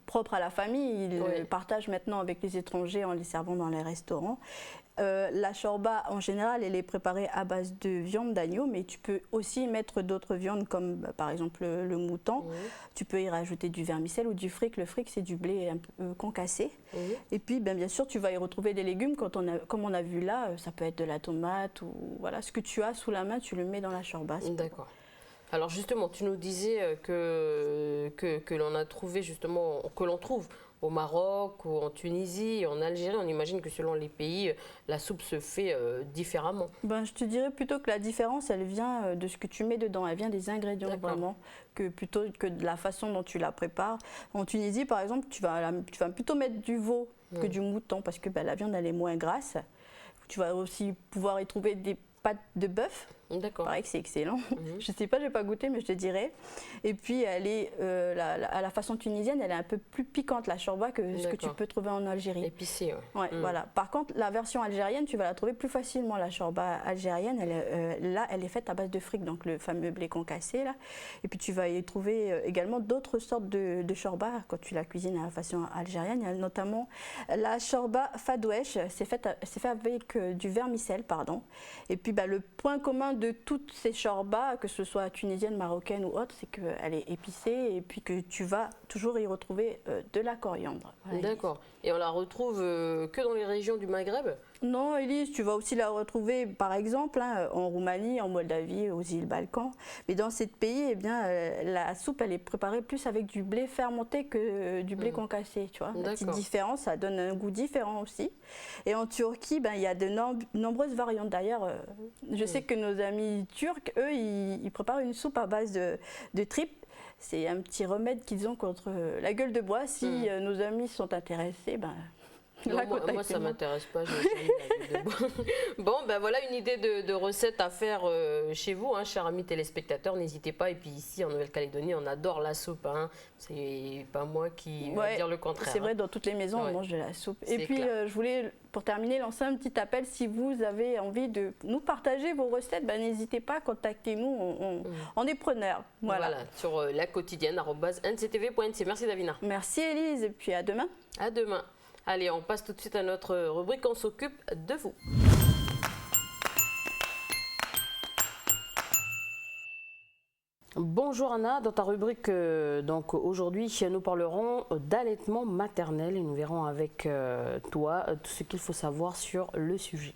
propre à la famille. Ils partagent maintenant avec les étrangers en les servant dans les restaurants. La chorba, en général, elle est préparée à base de viande d'agneau, mais tu peux aussi mettre d'autres viandes comme par exemple le mouton. Tu peux y rajouter du vermicelle ou du fric. Le fric, c'est du blé un peu concassé. Et puis, bien sûr, tu vas y retrouver des légumes. Comme on a vu là, ça peut être de la tomate ou voilà, ce que tu as sous la main, tu le mets dans la chorba. D'accord. Alors justement, tu nous disais que l'on a trouvé justement, que l'on trouve au Maroc ou en Tunisie, en Algérie. On imagine que selon les pays, la soupe se fait différemment. Je te dirais plutôt que la différence, elle vient de ce que tu mets dedans. Elle vient des ingrédients vraiment, plutôt que de la façon dont tu la prépares. En Tunisie, par exemple, tu vas plutôt mettre du veau que du mouton parce que la viande, elle est moins grasse. Tu vas aussi pouvoir y trouver des pâtes de bœuf. D'accord. Pareil que c'est excellent. Je ne sais pas, je n'ai pas goûté, mais je te dirais. Et puis, elle est, à la façon tunisienne, elle est un peu plus piquante, la chorba, que ce que tu peux trouver en Algérie. Épicée, voilà. Par contre, la version algérienne, tu vas la trouver plus facilement. La chorba algérienne, elle est faite à base de fric, donc le fameux blé concassé, là. Et puis, tu vas y trouver également d'autres sortes de chorba quand tu la cuisines à la façon algérienne. Il y a notamment la chorba fadouesh, c'est fait avec du vermicelle, pardon. Et puis, le point commun de toutes ces chorbas, que ce soit tunisienne, marocaine ou autre, c'est qu'elle est épicée et puis que tu vas toujours y retrouver de la coriandre. Voilà. D'accord. Et on la retrouve que dans les régions du Maghreb? Non, Élise, tu vas aussi la retrouver par exemple en Roumanie, en Moldavie, aux îles Balkans. Mais dans ces pays, la soupe, elle est préparée plus avec du blé fermenté que du blé concassé. Tu vois. La petite différence, ça donne un goût différent aussi. Et en Turquie, il y a de nombreuses variantes. D'ailleurs, je sais que nos amis turcs, eux, ils préparent une soupe à base de tripes. C'est un petit remède qu'ils ont contre la gueule de bois. Si nos amis sont intéressés, non, moi ça ne m'intéresse pas. Bon, voilà une idée de recette à faire chez vous, chers amis téléspectateurs. N'hésitez pas. Et puis ici, en Nouvelle-Calédonie, on adore la soupe. C'est pas moi qui vais dire le contraire. C'est vrai, dans toutes les maisons, on mange de la soupe. Et puis, je voulais, pour terminer, lancer un petit appel. Si vous avez envie de nous partager vos recettes, n'hésitez pas, contactez-nous. On est preneurs. Voilà. Sur laquotidienne@nctv.nc. Merci, Davina. Merci, Élise. Et puis, à demain. À demain. Allez, on passe tout de suite à notre rubrique, on s'occupe de vous. Bonjour Anna, dans ta rubrique, donc aujourd'hui nous parlerons d'allaitement maternel et nous verrons avec toi tout ce qu'il faut savoir sur le sujet.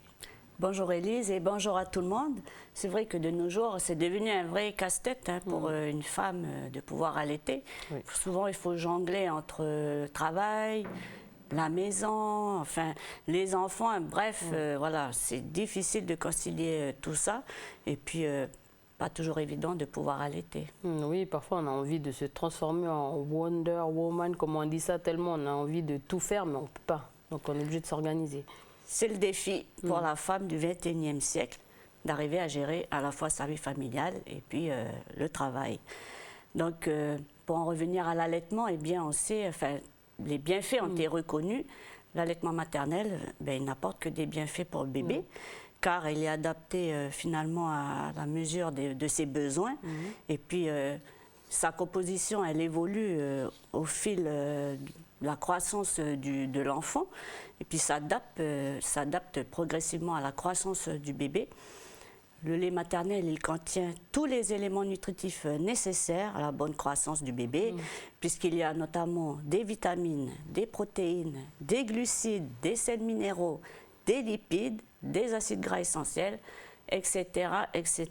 Bonjour Élise et bonjour à tout le monde. C'est vrai que de nos jours, c'est devenu un vrai casse-tête pour une femme de pouvoir allaiter. Oui. Souvent, il faut jongler entre le travail, la maison, enfin les enfants, bref, voilà, c'est difficile de concilier tout ça et puis pas toujours évident de pouvoir allaiter. Oui, parfois on a envie de se transformer en Wonder Woman, comme on dit ça, tellement on a envie de tout faire, mais on ne peut pas, donc on est obligé de s'organiser. C'est le défi pour la femme du XXIe siècle, d'arriver à gérer à la fois sa vie familiale et puis le travail. Donc pour en revenir à l'allaitement, eh bien on sait, enfin, les bienfaits ont été reconnus. L'allaitement maternel, il n'apporte que des bienfaits pour le bébé, car il est adapté finalement à la mesure de ses besoins. Et puis, sa composition, elle évolue au fil de la croissance de l'enfant. Et puis, s'adapte progressivement à la croissance du bébé. Le lait maternel, il contient tous les éléments nutritifs nécessaires à la bonne croissance du bébé, puisqu'il y a notamment des vitamines, des protéines, des glucides, des sels minéraux, des lipides, des acides gras essentiels etc., etc.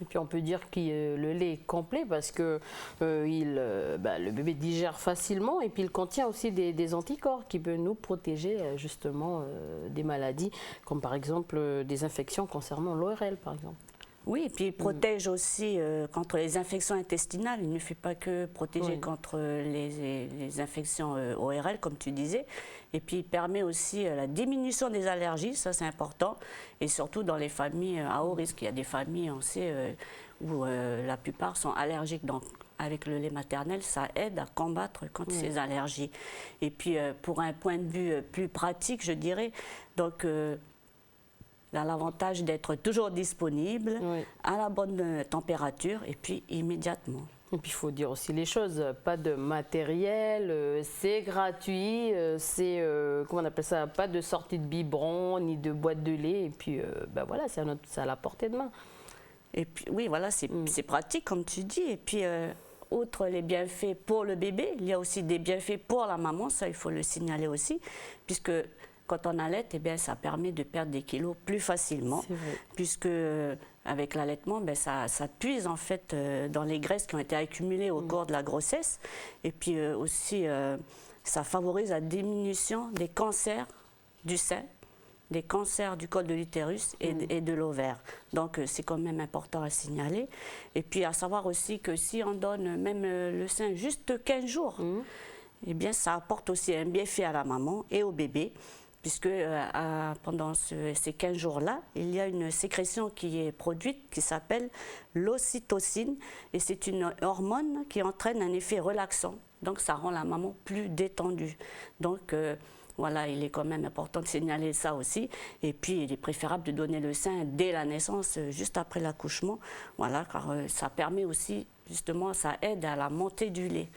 Et puis on peut dire que le lait est complet parce que le bébé digère facilement et puis il contient aussi des anticorps qui peuvent nous protéger justement des maladies comme par exemple des infections concernant l'ORL par exemple. Oui, et puis il protège aussi contre les infections intestinales. Il ne fait pas que protéger contre les infections ORL, comme tu disais. Et puis il permet aussi la diminution des allergies, ça c'est important. Et surtout dans les familles à haut risque. Il y a des familles, on sait, où la plupart sont allergiques. Donc avec le lait maternel, ça aide à combattre contre ces allergies. Et puis pour un point de vue plus pratique, je dirais, donc... il a l'avantage d'être toujours disponible, à la bonne température et puis immédiatement. Et puis il faut dire aussi les choses, pas de matériel, c'est gratuit, c'est, comment on appelle ça, pas de sortie de biberon ni de boîte de lait et puis voilà, c'est à la portée de main. Et puis oui, voilà, c'est pratique comme tu dis et puis outre les bienfaits pour le bébé, il y a aussi des bienfaits pour la maman, ça il faut le signaler aussi, puisque quand on allaite, eh bien, ça permet de perdre des kilos plus facilement, puisque avec l'allaitement, ça puise en fait dans les graisses qui ont été accumulées au cours de la grossesse, et puis aussi ça favorise la diminution des cancers du sein, des cancers du col de l'utérus et de l'ovaire. Donc c'est quand même important à signaler. Et puis à savoir aussi que si on donne même le sein juste 15 jours, eh bien ça apporte aussi un bienfait à la maman et au bébé, puisque pendant ces 15 jours-là, il y a une sécrétion qui est produite qui s'appelle l'ocytocine et c'est une hormone qui entraîne un effet relaxant. Donc ça rend la maman plus détendue. Donc voilà, il est quand même important de signaler ça aussi. Et puis il est préférable de donner le sein dès la naissance, juste après l'accouchement. Voilà, car ça permet aussi, justement, ça aide à la montée du lait.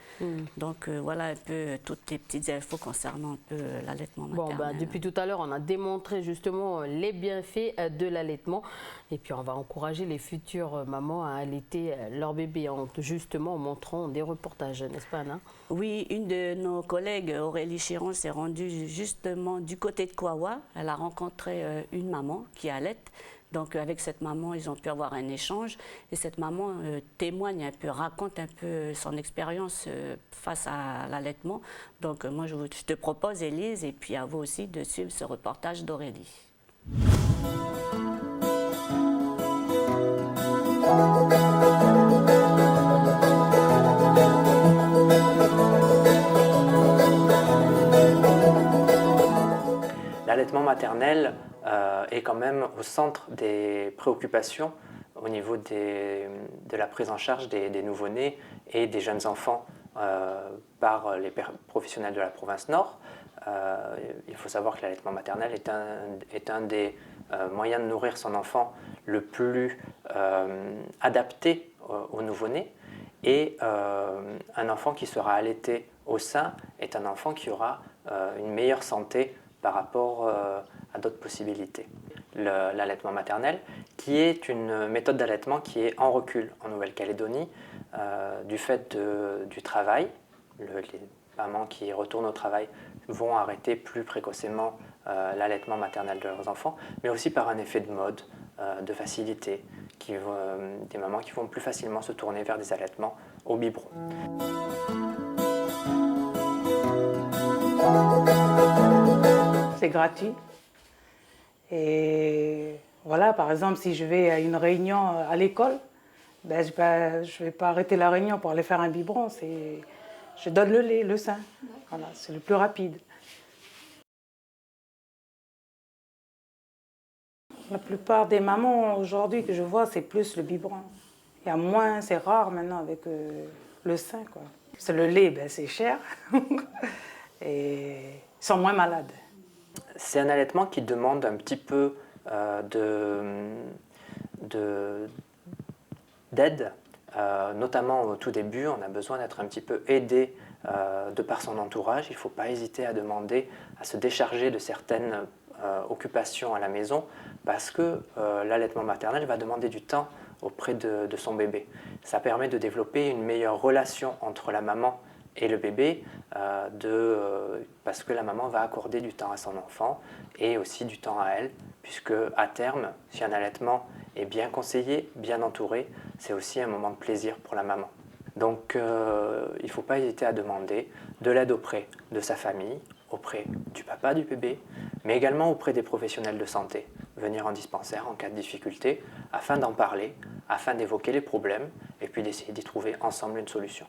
Donc voilà un peu toutes les petites infos concernant un peu l'allaitement maternel. Bon, depuis tout à l'heure, on a démontré justement les bienfaits de l'allaitement. Et puis on va encourager les futures mamans à allaiter leur bébé, justement en montrant des reportages, n'est-ce pas Anna? Oui, une de nos collègues, Aurélie Chiron, s'est rendue justement du côté de Kouawa. Elle a rencontré une maman qui allaite. Donc avec cette maman, ils ont pu avoir un échange et cette maman témoigne un peu, raconte un peu son expérience face à l'allaitement. Donc moi je te propose, Élise, et puis à vous aussi de suivre ce reportage d'Aurélie. L'allaitement maternel est quand même au centre des préoccupations au niveau de la prise en charge des nouveau-nés et des jeunes enfants par les professionnels de la province Nord. Il faut savoir que l'allaitement maternel est un des moyens de nourrir son enfant le plus adapté au nouveau-né. Et un enfant qui sera allaité au sein est un enfant qui aura une meilleure santé par rapport à d'autres possibilités. L'allaitement maternel, qui est une méthode d'allaitement qui est en recul en Nouvelle-Calédonie du fait du travail. Les mamans qui retournent au travail vont arrêter plus précocement l'allaitement maternel de leurs enfants, mais aussi par un effet de mode, de facilité, des mamans qui vont plus facilement se tourner vers des allaitements au biberon. C'est gratuit. Et voilà, par exemple, si je vais à une réunion à l'école, ben, je ne vais pas arrêter la réunion pour aller faire un biberon. Je donne le lait, le sein. Voilà, c'est le plus rapide. La plupart des mamans aujourd'hui que je vois, c'est plus le biberon. Il y a moins, c'est rare maintenant avec le sein, quoi. C'est le lait, ben, c'est cher. Et ils sont moins malades. C'est un allaitement qui demande un petit peu d'aide, notamment au tout début. On a besoin d'être un petit peu aidé de par son entourage. Il ne faut pas hésiter à demander à se décharger de certaines occupations à la maison parce que l'allaitement maternel va demander du temps auprès de son bébé. Ça permet de développer une meilleure relation entre la maman et le bébé parce que la maman va accorder du temps à son enfant et aussi du temps à elle, puisque à terme, si un allaitement est bien conseillé, bien entouré, c'est aussi un moment de plaisir pour la maman. Donc il ne faut pas hésiter à demander de l'aide auprès de sa famille, auprès du papa du bébé, mais également auprès des professionnels de santé. Venir en dispensaire en cas de difficulté, afin d'en parler, afin d'évoquer les problèmes et puis d'essayer d'y trouver ensemble une solution.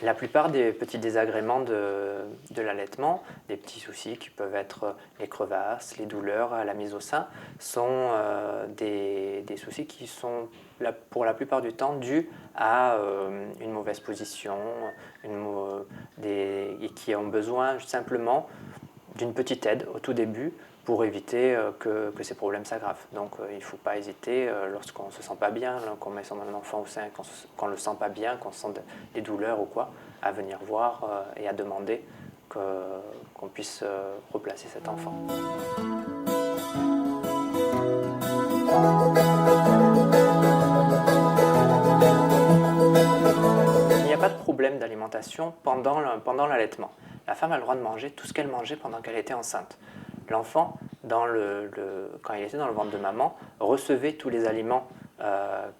La plupart des petits désagréments de l'allaitement, des petits soucis qui peuvent être les crevasses, les douleurs à la mise au sein, sont des soucis qui sont pour la plupart du temps dus à une mauvaise position et qui ont besoin simplement d'une petite aide au tout début pour éviter que ces problèmes s'aggravent. Donc il ne faut pas hésiter, lorsqu'on ne se sent pas bien, qu'on met son enfant au sein, qu'on ne le sent pas bien, qu'on sent des douleurs ou quoi, à venir voir et à demander qu'on puisse replacer cet enfant. Il n'y a pas de problème d'alimentation pendant l'allaitement. La femme a le droit de manger tout ce qu'elle mangeait pendant qu'elle était enceinte. L'enfant, quand il était dans le ventre de maman, recevait tous les aliments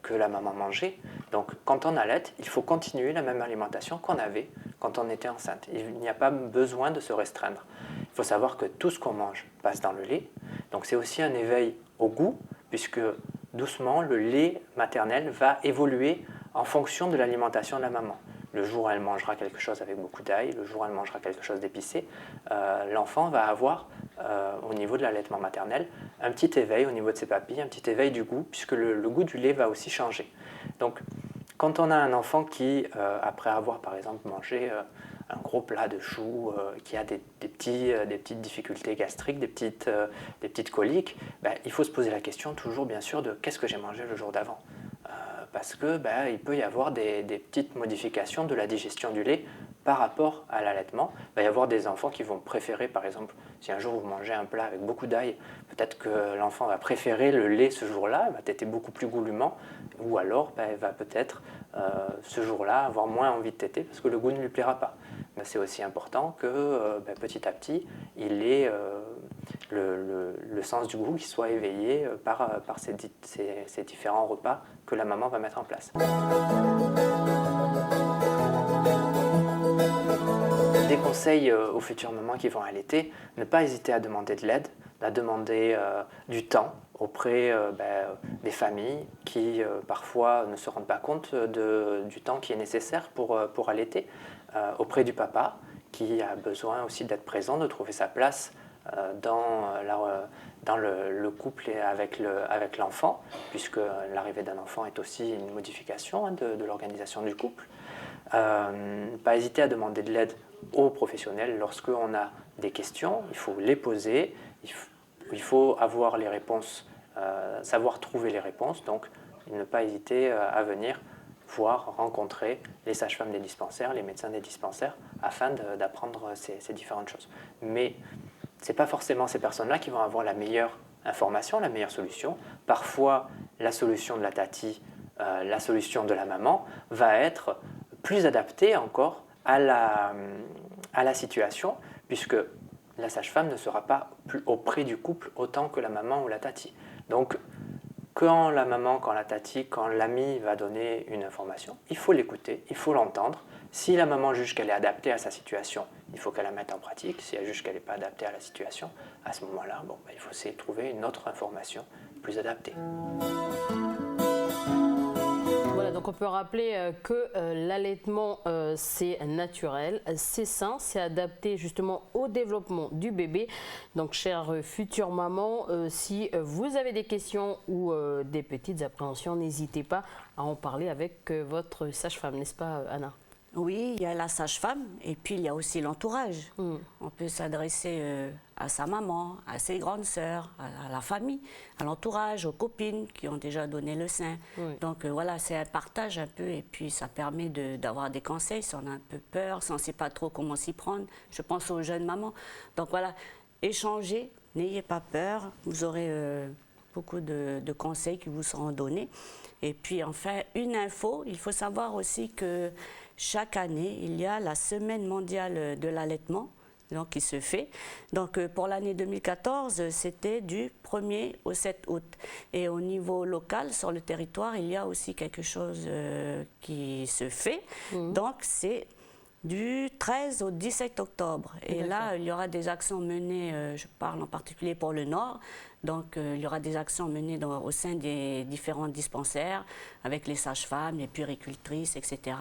que la maman mangeait. Donc quand on allaite, il faut continuer la même alimentation qu'on avait quand on était enceinte. Il n'y a pas besoin de se restreindre. Il faut savoir que tout ce qu'on mange passe dans le lait. Donc c'est aussi un éveil au goût, puisque doucement, le lait maternel va évoluer en fonction de l'alimentation de la maman. Le jour où elle mangera quelque chose avec beaucoup d'ail, le jour où elle mangera quelque chose d'épicé, l'enfant va avoir, au niveau de l'allaitement maternel, un petit éveil au niveau de ses papilles, un petit éveil du goût, puisque le goût du lait va aussi changer. Donc, quand on a un enfant qui, après avoir par exemple mangé un gros plat de choux, qui a des petites difficultés gastriques, des petites coliques, il faut se poser la question toujours bien sûr de qu'est-ce que j'ai mangé le jour d'avant. Parce que il peut y avoir des petites modifications de la digestion du lait par rapport à l'allaitement. Il va y avoir des enfants qui vont préférer, par exemple, si un jour vous mangez un plat avec beaucoup d'ail, peut-être que l'enfant va préférer le lait ce jour-là, va téter beaucoup plus goulûment, ou alors il va peut-être ce jour-là avoir moins envie de téter parce que le goût ne lui plaira pas. Mais c'est aussi important que petit à petit, il ait le sens du goût qui soit éveillé par ces différents repas que la maman va mettre en place. Des conseils aux futures mamans qui vont allaiter, ne pas hésiter à demander de l'aide, à demander du temps auprès des familles qui parfois ne se rendent pas compte du temps qui est nécessaire pour allaiter, auprès du papa qui a besoin aussi d'être présent, de trouver sa place dans le couple et avec l'enfant, puisque l'arrivée d'un enfant est aussi une modification de l'organisation du couple. Pas hésiter à demander de l'aide aux professionnels lorsqu'on a des questions, il faut les poser, il faut avoir les réponses, savoir trouver les réponses, donc ne pas hésiter à venir voir, rencontrer les sages-femmes des dispensaires, les médecins des dispensaires, afin d'apprendre ces différentes choses. Mais ce n'est pas forcément ces personnes-là qui vont avoir la meilleure information, la meilleure solution. Parfois, la solution de la tati, la solution de la maman va être plus adaptée encore à la situation, puisque la sage-femme ne sera pas plus auprès du couple autant que la maman ou la tati. Donc, quand la maman, quand la tati, quand l'ami va donner une information, il faut l'écouter, il faut l'entendre. Si la maman juge qu'elle est adaptée à sa situation, il faut qu'elle la mette en pratique. Si elle juge qu'elle n'est pas adaptée à la situation, à ce moment-là, il faut essayer de trouver une autre information plus adaptée. Voilà, donc on peut rappeler que l'allaitement, c'est naturel, c'est sain, c'est adapté justement au développement du bébé. Donc, chères futures mamans, si vous avez des questions ou des petites appréhensions, n'hésitez pas à en parler avec votre sage-femme, n'est-ce pas, Anna ? Oui, il y a la sage-femme et puis il y a aussi l'entourage. On peut s'adresser à sa maman, à ses grandes sœurs, à la famille, à l'entourage, aux copines qui ont déjà donné le sein. Donc voilà, c'est un partage un peu et puis ça permet d'avoir des conseils si on a un peu peur, si on ne sait pas trop comment s'y prendre. Je pense aux jeunes mamans. Donc voilà, échangez, n'ayez pas peur, vous aurez beaucoup de conseils qui vous seront donnés. Et puis enfin, une info, il faut savoir aussi que chaque année, il y a la Semaine mondiale de l'allaitement, donc, qui se fait. Donc pour l'année 2014, c'était du 1er au 7 août. Et au niveau local, sur le territoire, il y a aussi quelque chose qui se fait. Donc c'est du 13 au 17 octobre. Et là, il y aura des actions menées, je parle en particulier pour le Nord, donc il y aura des actions menées au sein des différents dispensaires avec les sages-femmes, les puéricultrices, etc.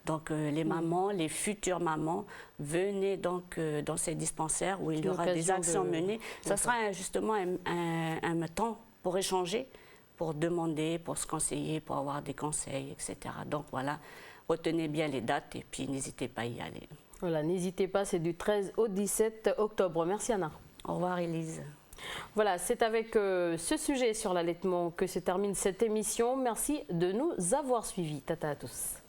Donc les mamans, les futures mamans, venez donc dans ces dispensaires où il y aura des actions menées. Ça sera justement un temps pour échanger, pour demander, pour se conseiller, pour avoir des conseils, etc. Donc voilà. Retenez bien les dates et puis n'hésitez pas à y aller. Voilà, n'hésitez pas, c'est du 13 au 17 octobre. Merci Anna. Au revoir Élise. Voilà, c'est avec ce sujet sur l'allaitement que se termine cette émission. Merci de nous avoir suivis. Tata à tous.